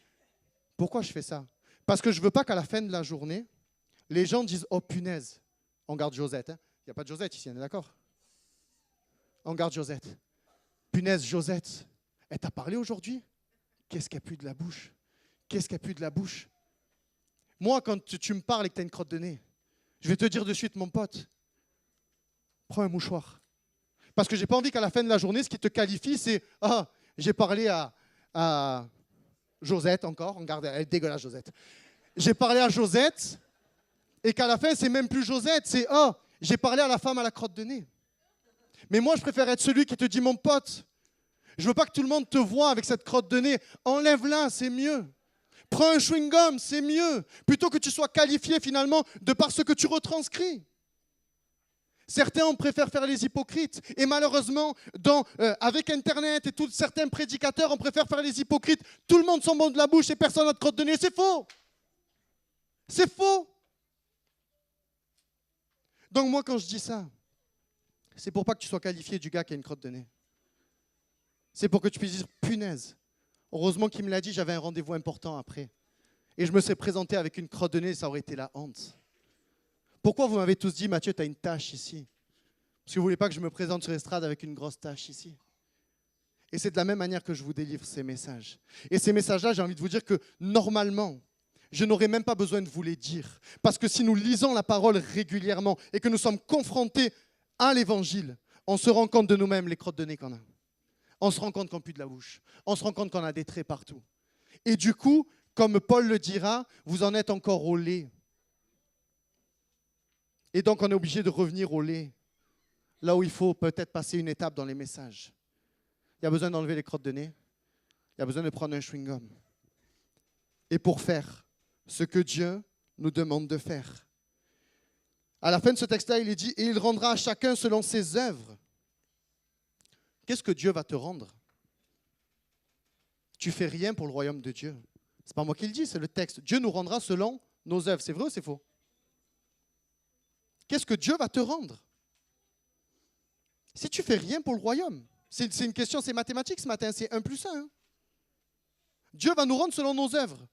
pourquoi je fais ça? Parce que je ne veux pas qu'à la fin de la journée, les gens disent, oh punaise, on garde Josette. Hein. Il n'y a pas de Josette ici, on est d'accord? On garde Josette. Punaise, Josette, elle t'a parlé aujourd'hui? Qu'est-ce qu'elle pue de la bouche? Qu'est-ce qu'elle pue de la bouche? Moi, quand tu me parles et que tu as une crotte de nez, je vais te dire de suite, mon pote, prends un mouchoir. Parce que je n'ai pas envie qu'à la fin de la journée, ce qui te qualifie, c'est « Ah, j'ai parlé à Josette encore. » Regarde, elle est dégueulasse, Josette. J'ai parlé à Josette et qu'à la fin, c'est même plus Josette. C'est « Ah, j'ai parlé à la femme à la crotte de nez. » Mais moi, je préfère être celui qui te dit « Mon pote, je ne veux pas que tout le monde te voie avec cette crotte de nez. Enlève-la, c'est mieux. » Prends un chewing-gum, c'est mieux, plutôt que tu sois qualifié finalement de par ce que tu retranscris. Certains, on préfère faire les hypocrites. Et malheureusement, avec Internet et tous certains prédicateurs, on préfère faire les hypocrites. Tout le monde s'en bon de la bouche et personne n'a de crotte de nez. C'est faux. C'est faux. Donc moi, quand je dis ça, c'est pour pas que tu sois qualifié du gars qui a une crotte de nez. C'est pour que tu puisses dire, punaise. Heureusement qu'il me l'a dit, j'avais un rendez-vous important après. Et je me serais présenté avec une crotte de nez, ça aurait été la honte. Pourquoi vous m'avez tous dit, Mathieu, tu as une tache ici? Parce que vous ne voulez pas que je me présente sur l'estrade avec une grosse tache ici. Et c'est de la même manière que je vous délivre ces messages. Et ces messages-là, j'ai envie de vous dire que normalement, je n'aurais même pas besoin de vous les dire. Parce que si nous lisons la parole régulièrement et que nous sommes confrontés à l'évangile, on se rend compte de nous-mêmes les crottes de nez qu'on a. On se rend compte qu'on pue de la bouche. On se rend compte qu'on a des traits partout. Et du coup, comme Paul le dira, vous en êtes encore au lait. Et donc, on est obligé de revenir au lait, là où il faut peut-être passer une étape dans les messages. Il y a besoin d'enlever les crottes de nez. Il y a besoin de prendre un chewing-gum. Et pour faire ce que Dieu nous demande de faire. À la fin de ce texte-là, il est dit « Et il rendra à chacun selon ses œuvres ». Qu'est-ce que Dieu va te rendre? Tu fais rien pour le royaume de Dieu. Ce n'est pas moi qui le dis, c'est le texte. Dieu nous rendra selon nos œuvres. C'est vrai ou c'est faux? Qu'est-ce que Dieu va te rendre? Si tu fais rien pour le royaume, c'est une question, c'est mathématique ce matin, c'est 1 plus 1. Hein? Dieu va nous rendre selon nos œuvres.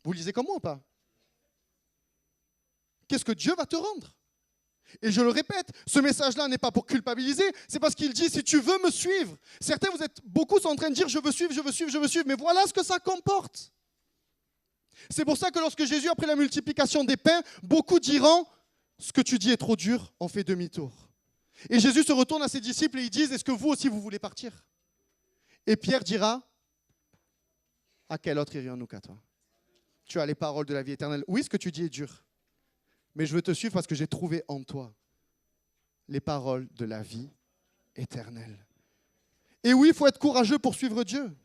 Vous lisez comme moi ou pas? Qu'est-ce que Dieu va te rendre? Et je le répète, ce message-là n'est pas pour culpabiliser, c'est parce qu'il dit, si tu veux me suivre, certains, beaucoup sont en train de dire, je veux suivre, je veux suivre, je veux suivre, mais voilà ce que ça comporte. C'est pour ça que lorsque Jésus, après la multiplication des pains, beaucoup diront, ce que tu dis est trop dur, on fait demi-tour. Et Jésus se retourne à ses disciples et ils disent, est-ce que vous aussi vous voulez partir? Et Pierre dira, à quel autre irions-nous qu'à toi? Tu as les paroles de la vie éternelle. Oui, ce que tu dis est dur, mais je veux te suivre parce que j'ai trouvé en toi les paroles de la vie éternelle. Et oui, il faut être courageux pour suivre Dieu.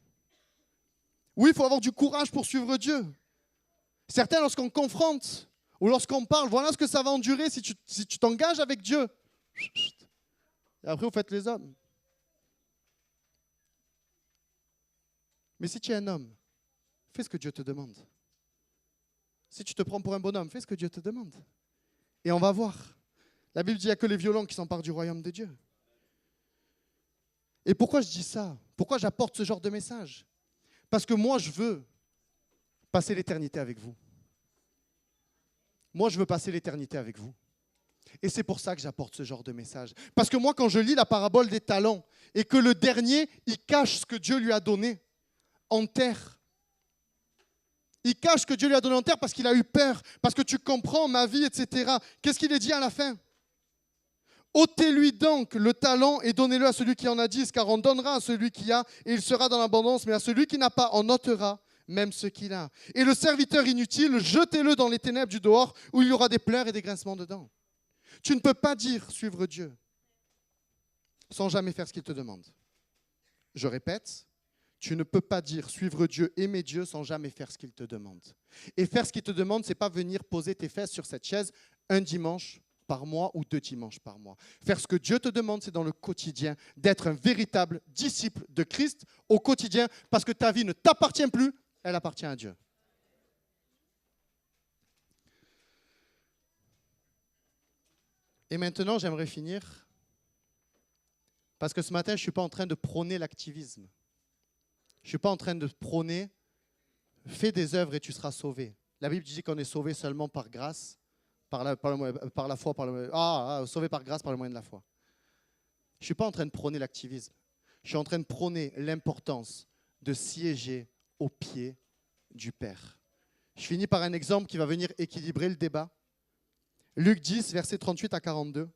Oui, il faut avoir du courage pour suivre Dieu. Certains, lorsqu'on confronte ou lorsqu'on parle, voilà ce que ça va endurer si tu t'engages avec Dieu. Et après, vous faites les hommes. Mais si tu es un homme, fais ce que Dieu te demande. Si tu te prends pour un bonhomme, fais ce que Dieu te demande. Et on va voir. La Bible dit qu'il n'y a que les violents qui s'emparent du royaume de Dieu. Et pourquoi je dis ça? Pourquoi j'apporte ce genre de message? Parce que moi, je veux passer l'éternité avec vous. Moi, je veux passer l'éternité avec vous. Et c'est pour ça que j'apporte ce genre de message. Parce que moi, quand je lis la parabole des talents et que le dernier, il cache ce que Dieu lui a donné en terre. Il cache ce que Dieu lui a donné en terre parce qu'il a eu peur, parce que tu comprends ma vie, etc. Qu'est-ce qu'il est dit à la fin? Ôtez-lui donc le talent et donnez-le à celui qui en a 10, car on donnera à celui qui a et il sera dans l'abondance, mais à celui qui n'a pas, on ôtera même ce qu'il a. Et le serviteur inutile, jetez-le dans les ténèbres du dehors, où il y aura des pleurs et des grincements dedans. Tu ne peux pas dire suivre Dieu sans jamais faire ce qu'il te demande. Je répète, tu ne peux pas dire suivre Dieu, aimer Dieu sans jamais faire ce qu'il te demande. Et faire ce qu'il te demande, ce n'est pas venir poser tes fesses sur cette chaise un dimanche par mois ou 2 dimanches par mois. Faire ce que Dieu te demande, c'est dans le quotidien, d'être un véritable disciple de Christ au quotidien, parce que ta vie ne t'appartient plus, elle appartient à Dieu. Et maintenant, j'aimerais finir, parce que ce matin, je ne suis pas en train de prôner l'activisme. Je ne suis pas en train de prôner « fais des œuvres et tu seras sauvé ». La Bible dit qu'on est sauvé seulement par grâce, par la foi, sauvé par grâce par le moyen de la foi. Je ne suis pas en train de prôner l'activisme. Je suis en train de prôner l'importance de siéger au pied du Père. Je finis par un exemple qui va venir équilibrer le débat. Luc 10, versets 38 à 42.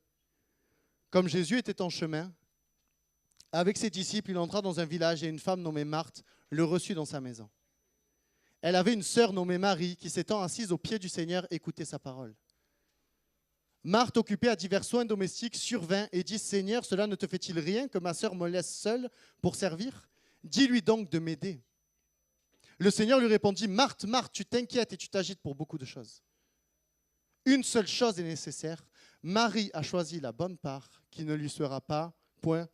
Comme Jésus était en chemin, avec ses disciples, il entra dans un village et une femme nommée Marthe le reçut dans sa maison. Elle avait une sœur nommée Marie qui, s'étant assise au pied du Seigneur, écoutait sa parole. Marthe, occupée à divers soins domestiques, survint et dit « Seigneur, cela ne te fait-il rien que ma sœur me laisse seule pour servir? Dis-lui donc de m'aider. » Le Seigneur lui répondit, Marthe, Marthe, tu t'inquiètes et tu t'agites pour beaucoup de choses. Une seule chose est nécessaire. Marie a choisi la bonne part qui ne lui sera pas, point,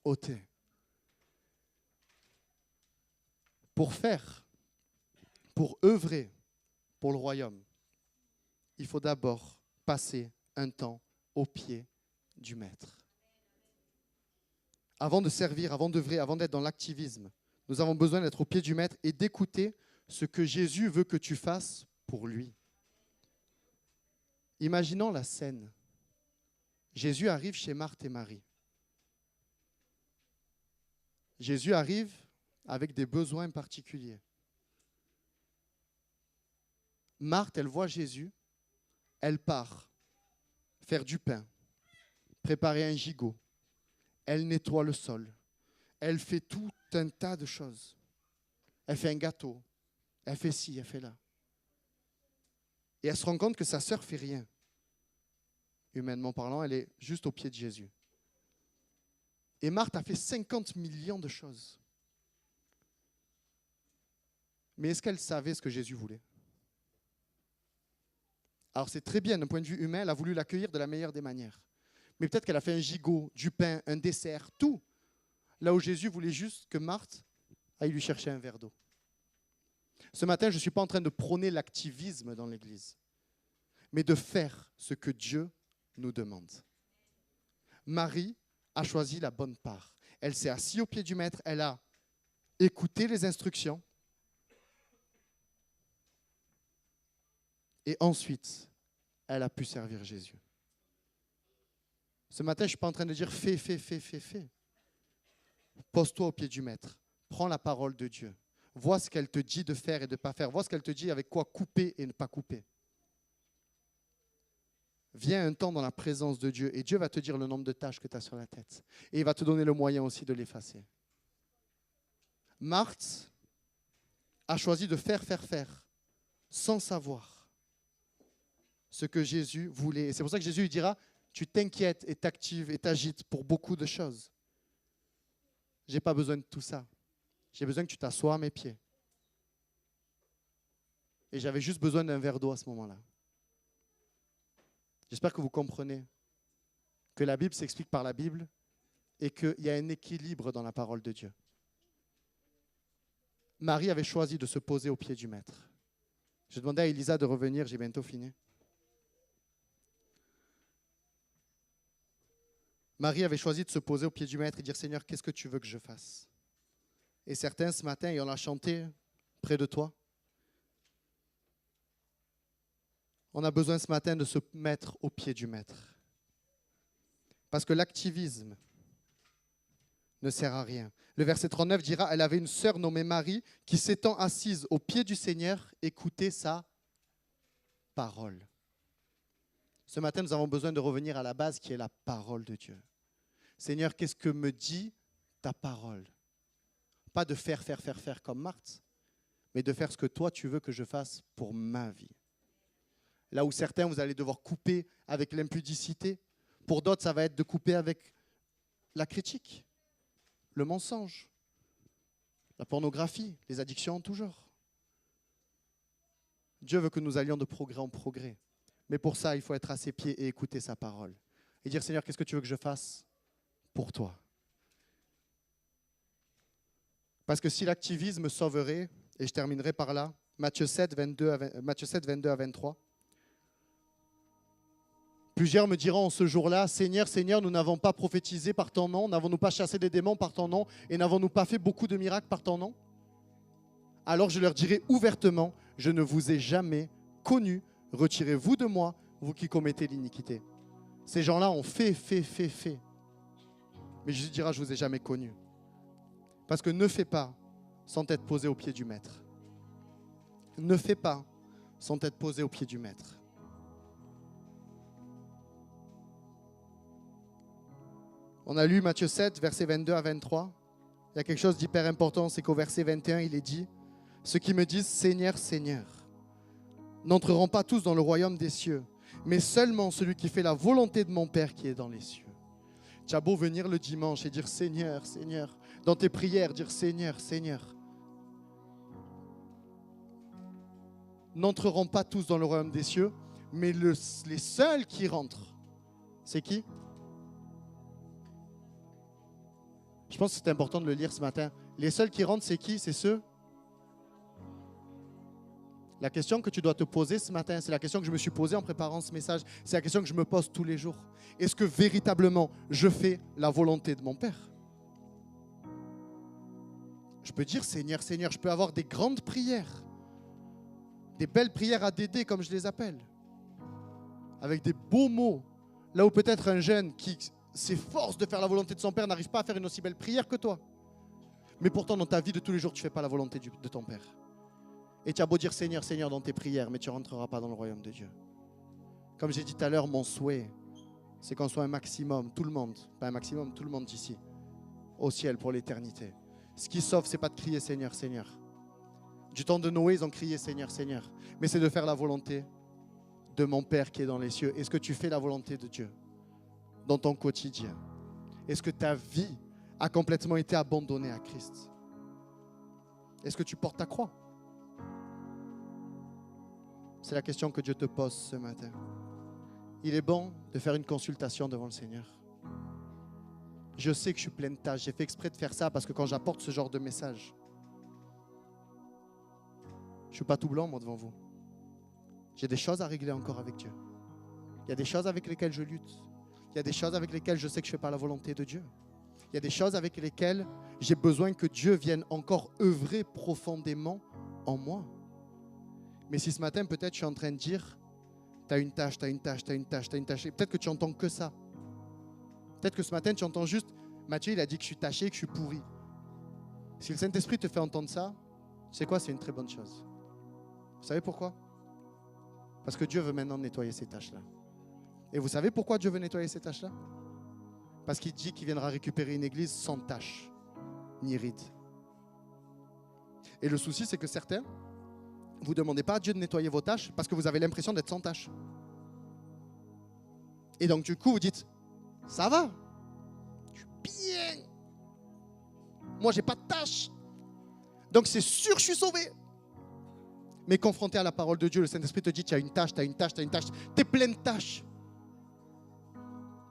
ôtée. Pour faire, pour œuvrer pour le royaume, il faut d'abord passer un temps au pied du Maître. Avant de servir, avant d'œuvrer, avant d'être dans l'activisme, nous avons besoin d'être au pied du Maître et d'écouter ce que Jésus veut que tu fasses pour lui. Imaginons la scène. Jésus arrive chez Marthe et Marie. Jésus arrive avec des besoins particuliers. Marthe, elle voit Jésus, elle part faire du pain, préparer un gigot, elle nettoie le sol, elle fait tout un tas de choses. Elle fait un gâteau, elle fait ci, elle fait là. Et elle se rend compte que sa sœur ne fait rien. Humainement parlant, elle est juste au pied de Jésus. Et Marthe a fait 50 millions de choses. Mais est-ce qu'elle savait ce que Jésus voulait? Alors c'est très bien, d'un point de vue humain, elle a voulu l'accueillir de la meilleure des manières. Mais peut-être qu'elle a fait un gigot, du pain, un dessert, tout. Là où Jésus voulait juste que Marthe aille lui chercher un verre d'eau. Ce matin, je ne suis pas en train de prôner l'activisme dans l'Église, mais de faire ce que Dieu nous demande. Marie a choisi la bonne part. Elle s'est assise au pied du Maître, elle a écouté les instructions. Et ensuite, elle a pu servir Jésus. Ce matin, je ne suis pas en train de dire fais. Pose-toi au pied du Maître. Prends la parole de Dieu. Vois ce qu'elle te dit de faire et de ne pas faire. Vois ce qu'elle te dit avec quoi couper et ne pas couper. Viens un temps dans la présence de Dieu et Dieu va te dire le nombre de tâches que tu as sur la tête. Et il va te donner le moyen aussi de l'effacer. Marthe a choisi de faire, sans savoir ce que Jésus voulait. Et c'est pour ça que Jésus lui dira, tu t'inquiètes et t'actives et t'agites pour beaucoup de choses. Je n'ai pas besoin de tout ça. J'ai besoin que tu t'assoies à mes pieds. Et j'avais juste besoin d'un verre d'eau à ce moment-là. J'espère que vous comprenez que la Bible s'explique par la Bible et qu'il y a un équilibre dans la parole de Dieu. Marie avait choisi de se poser au pied du Maître. Je demandais à Elisa de revenir, j'ai bientôt fini. Marie avait choisi de se poser au pied du Maître et dire, Seigneur, qu'est-ce que tu veux que je fasse? Et certains, ce matin, et on l'a chanté près de toi, on a besoin ce matin de se mettre au pied du Maître. Parce que l'activisme ne sert à rien. Le verset 39 dira, elle avait une sœur nommée Marie qui s'étant assise au pied du Seigneur, écoutait sa parole. Ce matin, nous avons besoin de revenir à la base qui est la parole de Dieu. Seigneur, qu'est-ce que me dit ta parole? Pas de faire comme Marthe, mais de faire ce que toi tu veux que je fasse pour ma vie. Là où certains, vous allez devoir couper avec l'impudicité. Pour d'autres, ça va être de couper avec la critique, le mensonge, la pornographie, les addictions en tout genre. Dieu veut que nous allions de progrès en progrès. Mais pour ça, il faut être à ses pieds et écouter sa parole. Et dire, Seigneur, qu'est-ce que tu veux que je fasse pour toi? Parce que si l'activisme sauverait, et je terminerai par là, Matthieu 7, 22 à 23, plusieurs me diront en ce jour-là, Seigneur, Seigneur, nous n'avons pas prophétisé par ton nom, n'avons-nous pas chassé des démons par ton nom, et n'avons-nous pas fait beaucoup de miracles par ton nom? Alors je leur dirai ouvertement, je ne vous ai jamais connu, retirez-vous de moi, vous qui commettez l'iniquité. Ces gens-là ont fait. Mais Jésus dira, je ne vous ai jamais connu. Parce que ne fais pas sans t'être posé au pied du Maître. Ne fais pas sans t'être posé au pied du Maître. On a lu Matthieu 7, versets 22 à 23. Il y a quelque chose d'hyper important, c'est qu'au verset 21, il est dit, ceux qui me disent Seigneur, Seigneur, n'entreront pas tous dans le royaume des cieux, mais seulement celui qui fait la volonté de mon Père qui est dans les cieux. Tu as beau venir le dimanche et dire Seigneur, Seigneur, dans tes prières, dire Seigneur, Seigneur. n'entreront pas tous dans le royaume des cieux, mais les seuls qui rentrent, c'est qui? Je pense que c'est important de le lire ce matin. Les seuls qui rentrent, c'est qui? C'est ceux? La question que tu dois te poser ce matin, c'est la question que je me suis posée en préparant ce message. C'est la question que je me pose tous les jours. Est-ce que véritablement, je fais la volonté de mon Père? Je peux dire, Seigneur, Seigneur, je peux avoir des grandes prières, des belles prières à Dédé, comme je les appelle, avec des beaux mots. Là où peut-être un jeune qui s'efforce de faire la volonté de son Père n'arrive pas à faire une aussi belle prière que toi. Mais pourtant, dans ta vie de tous les jours, tu ne fais pas la volonté de ton Père. Et tu as beau dire Seigneur, Seigneur dans tes prières, mais tu ne rentreras pas dans le royaume de Dieu. Comme j'ai dit tout à l'heure, mon souhait, c'est qu'on soit un maximum, tout le monde, pas un maximum, tout le monde ici, au ciel pour l'éternité. Ce qui sauve, ce n'est pas de crier Seigneur, Seigneur. Du temps de Noé, ils ont crié Seigneur, Seigneur. Mais c'est de faire la volonté de mon Père qui est dans les cieux. Est-ce que tu fais la volonté de Dieu dans ton quotidien? Est-ce que ta vie a complètement été abandonnée à Christ? Est-ce que tu portes ta croix? C'est la question que Dieu te pose ce matin. Il est bon de faire une consultation devant le Seigneur. Je sais que je suis plein de tâches. J'ai fait exprès de faire ça parce que quand j'apporte ce genre de message, je ne suis pas tout blanc, moi, devant vous. J'ai des choses à régler encore avec Dieu. Il y a des choses avec lesquelles je lutte. Il y a des choses avec lesquelles je sais que je ne fais pas la volonté de Dieu. Il y a des choses avec lesquelles j'ai besoin que Dieu vienne encore œuvrer profondément en moi. Mais si ce matin, peut-être, je suis en train de dire, tu as une tâche, tu as une tâche, tu as une tâche, tu as une tâche. Et peut-être que tu n'entends que ça. Peut-être que ce matin, tu entends juste, Matthieu, il a dit que je suis taché, que je suis pourri. Si le Saint-Esprit te fait entendre ça, tu sais quoi, c'est une très bonne chose. Vous savez pourquoi? Parce que Dieu veut maintenant nettoyer ces tâches-là. Et vous savez pourquoi Dieu veut nettoyer ces tâches-là? Parce qu'il dit qu'il viendra récupérer une église sans tâche, ni ride. Et le souci, c'est que certains, vous ne demandez pas à Dieu de nettoyer vos tâches parce que vous avez l'impression d'être sans tâche. Et donc du coup, vous dites, ça va, je suis bien. Moi, je n'ai pas de tâche. Donc c'est sûr que je suis sauvé. Mais confronté à la parole de Dieu, le Saint-Esprit te dit, tu as une tâche, tu as une tâche, tu as une tâche. Tu es plein de tâches.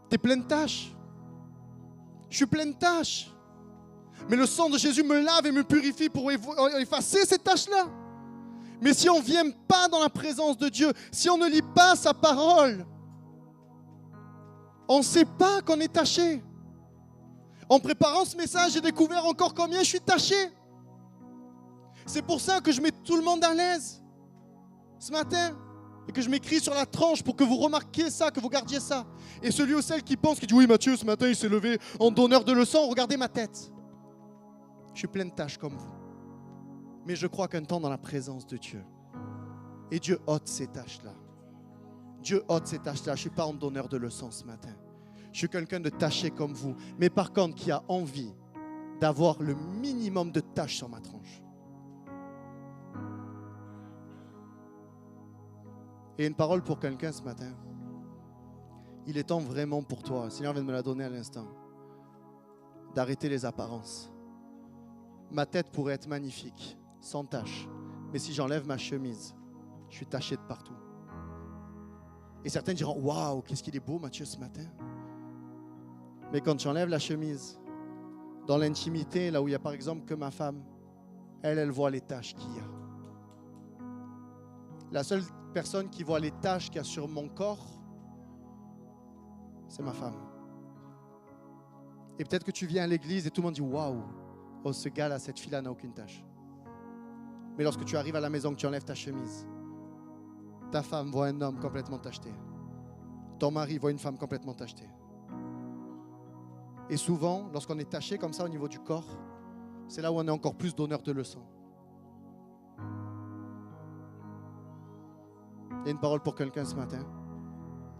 Tu es plein de tâches. Je suis plein de tâches. Mais le sang de Jésus me lave et me purifie pour effacer ces tâches-là. Mais si on ne vient pas dans la présence de Dieu, si on ne lit pas sa parole, on ne sait pas qu'on est taché. En préparant ce message, j'ai découvert encore combien je suis taché. C'est pour ça que je mets tout le monde à l'aise ce matin et que je m'écris sur la tranche pour que vous remarquiez ça, que vous gardiez ça. Et celui ou celle qui pense, qui dit oui Mathieu, ce matin il s'est levé en donneur de leçons, regardez ma tête. Je suis plein de tâches comme vous. Mais je crois qu'un temps dans la présence de Dieu. Et Dieu ôte ces tâches-là. Dieu ôte ces tâches-là. Je ne suis pas en donneur de leçons ce matin. Je suis quelqu'un de taché comme vous. Mais par contre, qui a envie d'avoir le minimum de tâches sur ma tranche. Et une parole pour quelqu'un ce matin. Il est temps vraiment pour toi, le Seigneur vient de me la donner à l'instant, d'arrêter les apparences. Ma tête pourrait être magnifique, sans tache. Mais si j'enlève ma chemise, je suis taché de partout. Et certains diront, waouh, qu'est-ce qu'il est beau Mathieu ce matin. Mais quand j'enlève la chemise, dans l'intimité, là où il y a par exemple que ma femme, elle voit les taches qu'il y a. La seule personne qui voit les taches qu'il y a sur mon corps, c'est ma femme. Et peut-être que tu viens à l'église et tout le monde dit, waouh, oh, ce gars-là, cette fille-là n'a aucune tache. Mais lorsque tu arrives à la maison, que tu enlèves ta chemise, ta femme voit un homme complètement tacheté. Ton mari voit une femme complètement tachetée. Et souvent, lorsqu'on est taché comme ça au niveau du corps, c'est là où on est encore plus donneur de leçons. Il y a une parole pour quelqu'un ce matin.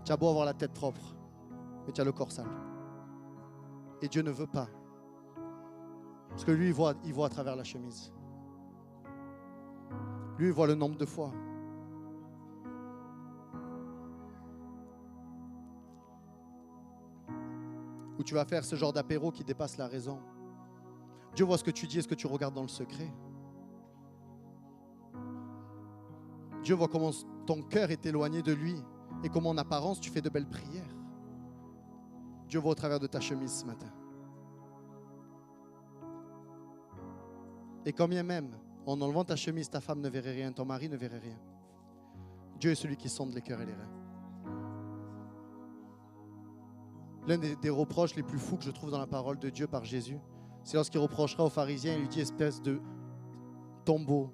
Tu as beau avoir la tête propre, mais tu as le corps sale. Et Dieu ne veut pas. Parce que lui, il voit à travers la chemise. Lui, il voit le nombre de fois. Où tu vas faire ce genre d'apéro qui dépasse la raison. Dieu voit ce que tu dis et ce que tu regardes dans le secret. Dieu voit comment ton cœur est éloigné de lui et comment en apparence tu fais de belles prières. Dieu voit au travers de ta chemise ce matin. Et quand bien même, en enlevant ta chemise, ta femme ne verrait rien, ton mari ne verrait rien. Dieu est celui qui sonde les cœurs et les reins. L'un des reproches les plus fous que je trouve dans la parole de Dieu par Jésus, c'est lorsqu'il reprochera aux pharisiens, il lui dit espèce de tombeau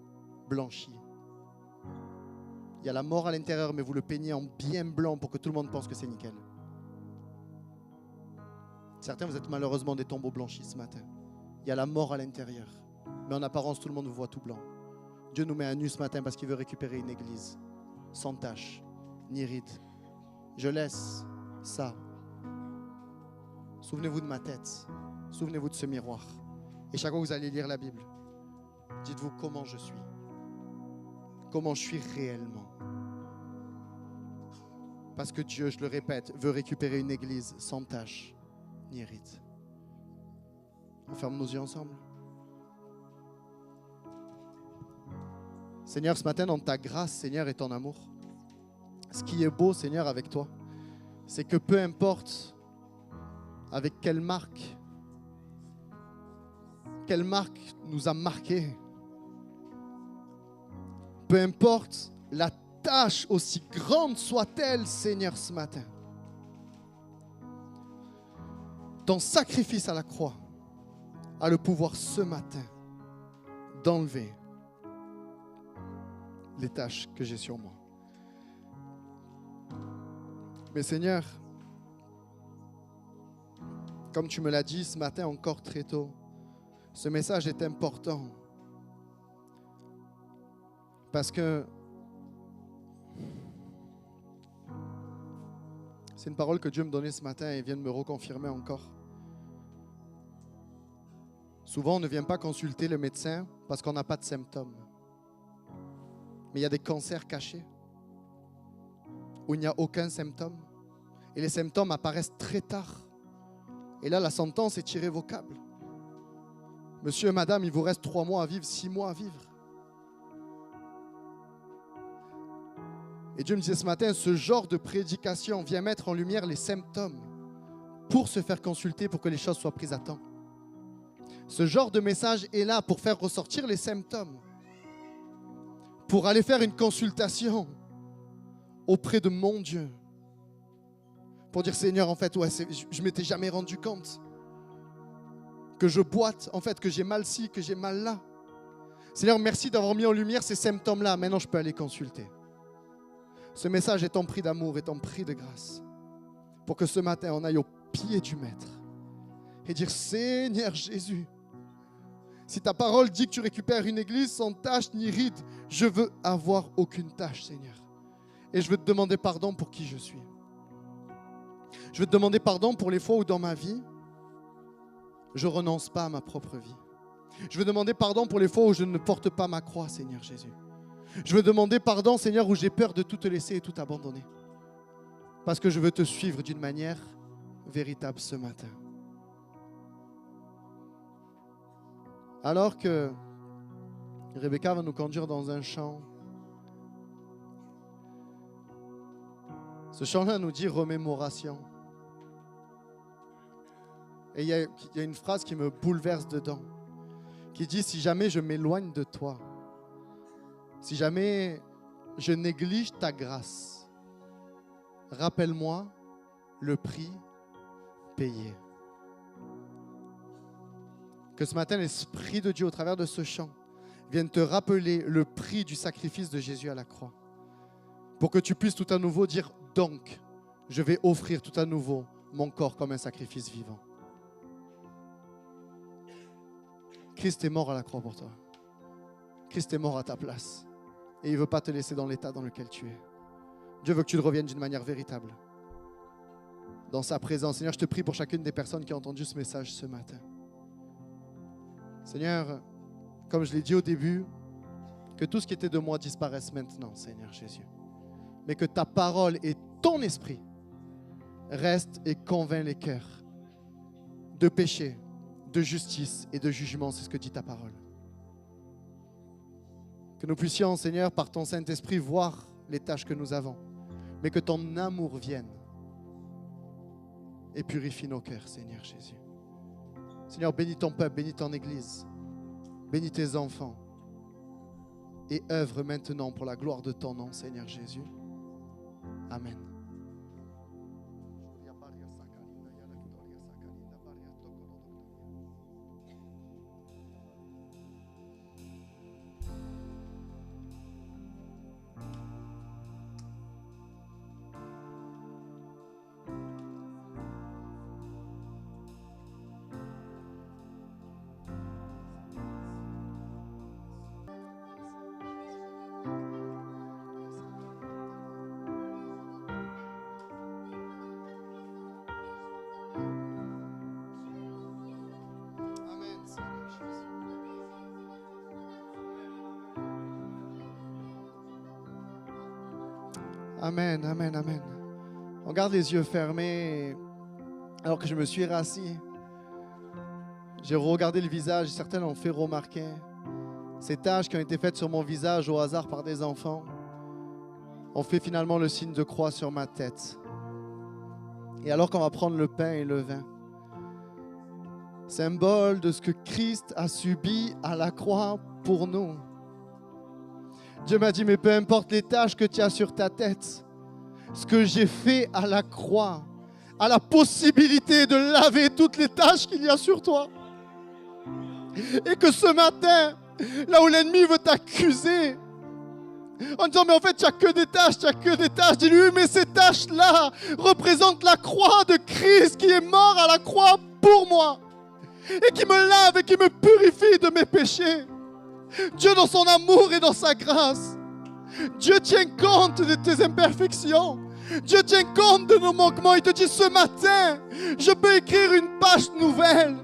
blanchi. Il y a la mort à l'intérieur, mais vous le peignez en bien blanc pour que tout le monde pense que c'est nickel. Certains, vous êtes malheureusement des tombeaux blanchis ce matin. Il y a la mort à l'intérieur, mais en apparence, tout le monde vous voit tout blanc. Dieu nous met à nu ce matin parce qu'il veut récupérer une église sans tache, ni ride. Je laisse ça. Souvenez-vous de ma tête. Souvenez-vous de ce miroir. Et chaque fois que vous allez lire la Bible, dites-vous comment je suis. Comment je suis réellement. Parce que Dieu, je le répète, veut récupérer une église sans tache ni ride. On ferme nos yeux ensemble. Seigneur, ce matin, dans ta grâce, Seigneur, et ton amour, ce qui est beau, Seigneur, avec toi, c'est que peu importe avec quelle marque nous a marqués, peu importe la tâche, aussi grande soit-elle, Seigneur, ce matin, ton sacrifice à la croix a le pouvoir ce matin d'enlever les tâches que j'ai sur moi. Mais Seigneur, comme tu me l'as dit ce matin encore très tôt, ce message est important parce que c'est une parole que Dieu me donnait ce matin et vient de me reconfirmer encore. Souvent, on ne vient pas consulter le médecin parce qu'on n'a pas de symptômes. Mais il y a des cancers cachés où il n'y a aucun symptôme. Et les symptômes apparaissent très tard. Et là, la sentence est irrévocable. Monsieur et madame, il vous reste 3 mois à vivre, 6 mois à vivre. Et Dieu me disait ce matin, ce genre de prédication vient mettre en lumière les symptômes pour se faire consulter, pour que les choses soient prises à temps. Ce genre de message est là pour faire ressortir les symptômes, pour aller faire une consultation auprès de mon Dieu. Pour dire, Seigneur, en fait, ouais, je ne m'étais jamais rendu compte que je boite, en fait, que j'ai mal ci, que j'ai mal là. Seigneur, merci d'avoir mis en lumière ces symptômes-là. Maintenant, je peux aller consulter. Ce message est empris d'amour, est empris de grâce. Pour que ce matin, on aille au pied du Maître et dire, Seigneur Jésus, si ta parole dit que tu récupères une église sans tache ni ride, je veux avoir aucune tache, Seigneur. Et je veux te demander pardon pour qui je suis. Je veux te demander pardon pour les fois où dans ma vie, je ne renonce pas à ma propre vie. Je veux demander pardon pour les fois où je ne porte pas ma croix, Seigneur Jésus. Je veux demander pardon, Seigneur, où j'ai peur de tout te laisser et tout abandonner. Parce que je veux te suivre d'une manière véritable ce matin. Alors que Rebecca va nous conduire dans un chant, ce chant-là nous dit remémoration. Et il y a une phrase qui me bouleverse dedans, qui dit, si jamais je m'éloigne de toi, si jamais je néglige ta grâce, rappelle-moi le prix payé. Que ce matin, l'Esprit de Dieu, au travers de ce chant, vienne te rappeler le prix du sacrifice de Jésus à la croix. Pour que tu puisses tout à nouveau dire, donc, je vais offrir tout à nouveau mon corps comme un sacrifice vivant. Christ est mort à la croix pour toi. Christ est mort à ta place. Et il ne veut pas te laisser dans l'état dans lequel tu es. Dieu veut que tu reviennes d'une manière véritable. Dans sa présence. Seigneur, je te prie pour chacune des personnes qui ont entendu ce message ce matin. Seigneur, comme je l'ai dit au début, que tout ce qui était de moi disparaisse maintenant, Seigneur Jésus. Mais que ta parole et ton esprit restent et convainc les cœurs de péché, de justice et de jugement. C'est ce que dit ta parole. Que nous puissions, Seigneur, par ton Saint-Esprit, voir les tâches que nous avons. Mais que ton amour vienne et purifie nos cœurs, Seigneur Jésus. Seigneur, bénis ton peuple, bénis ton Église, bénis tes enfants et œuvre maintenant pour la gloire de ton nom, Seigneur Jésus. Amen. Amen, amen, amen. On garde les yeux fermés. Alors que je me suis rassis, j'ai regardé le visage. Certains l'ont fait remarquer. Ces taches qui ont été faites sur mon visage au hasard par des enfants ont fait finalement le signe de croix sur ma tête. Et alors qu'on va prendre le pain et le vin, symbole de ce que Christ a subi à la croix pour nous. Dieu m'a dit, mais peu importe les taches que tu as sur ta tête, ce que j'ai fait à la croix a la possibilité de laver toutes les taches qu'il y a sur toi. Et que ce matin, là où l'ennemi veut t'accuser, en disant, mais en fait, tu n'as que des taches, dis-lui, oui, mais ces taches-là représentent la croix de Christ qui est mort à la croix pour moi et qui me lave et qui me purifie de mes péchés. Dieu, dans son amour et dans sa grâce, Dieu tient compte de tes imperfections. Dieu tient compte de nos manquements. Il te dit, ce matin, je peux écrire une page nouvelle.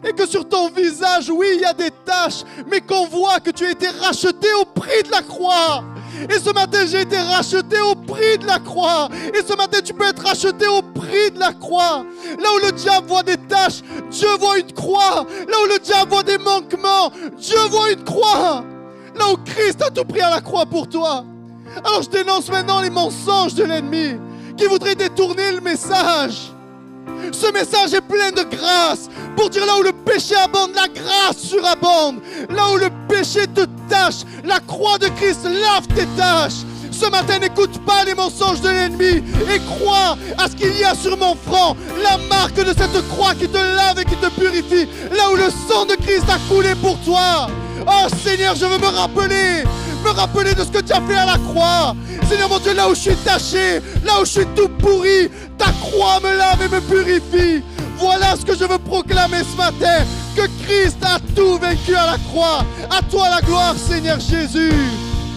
Et que sur ton visage, oui, il y a des taches, mais qu'on voit que tu as été racheté au prix de la croix. Et ce matin, j'ai été racheté au prix de la croix. Et ce matin, tu peux être racheté au prix de la croix. Là où le diable voit des taches, Dieu voit une croix. Là où le diable voit des manquements, Dieu voit une croix. Là où Christ a tout pris à la croix pour toi. Alors je dénonce maintenant les mensonges de l'ennemi qui voudrait détourner le message. Ce message est plein de grâce pour dire là où le péché abonde, la grâce surabonde. Là où le péché te tâche, la croix de Christ lave tes tâches. Ce matin, n'écoute pas les mensonges de l'ennemi et crois à ce qu'il y a sur mon front, la marque de cette croix qui te lave et qui te purifie. Là où le sang de Christ a coulé pour toi. Oh Seigneur, je veux me rappeler de ce que tu as fait à la croix. Seigneur mon Dieu, là où je suis taché, là où je suis tout pourri, ta croix me lave et me purifie. Voilà ce que je veux proclamer ce matin, que Christ a tout vaincu à la croix. À toi la gloire, Seigneur Jésus.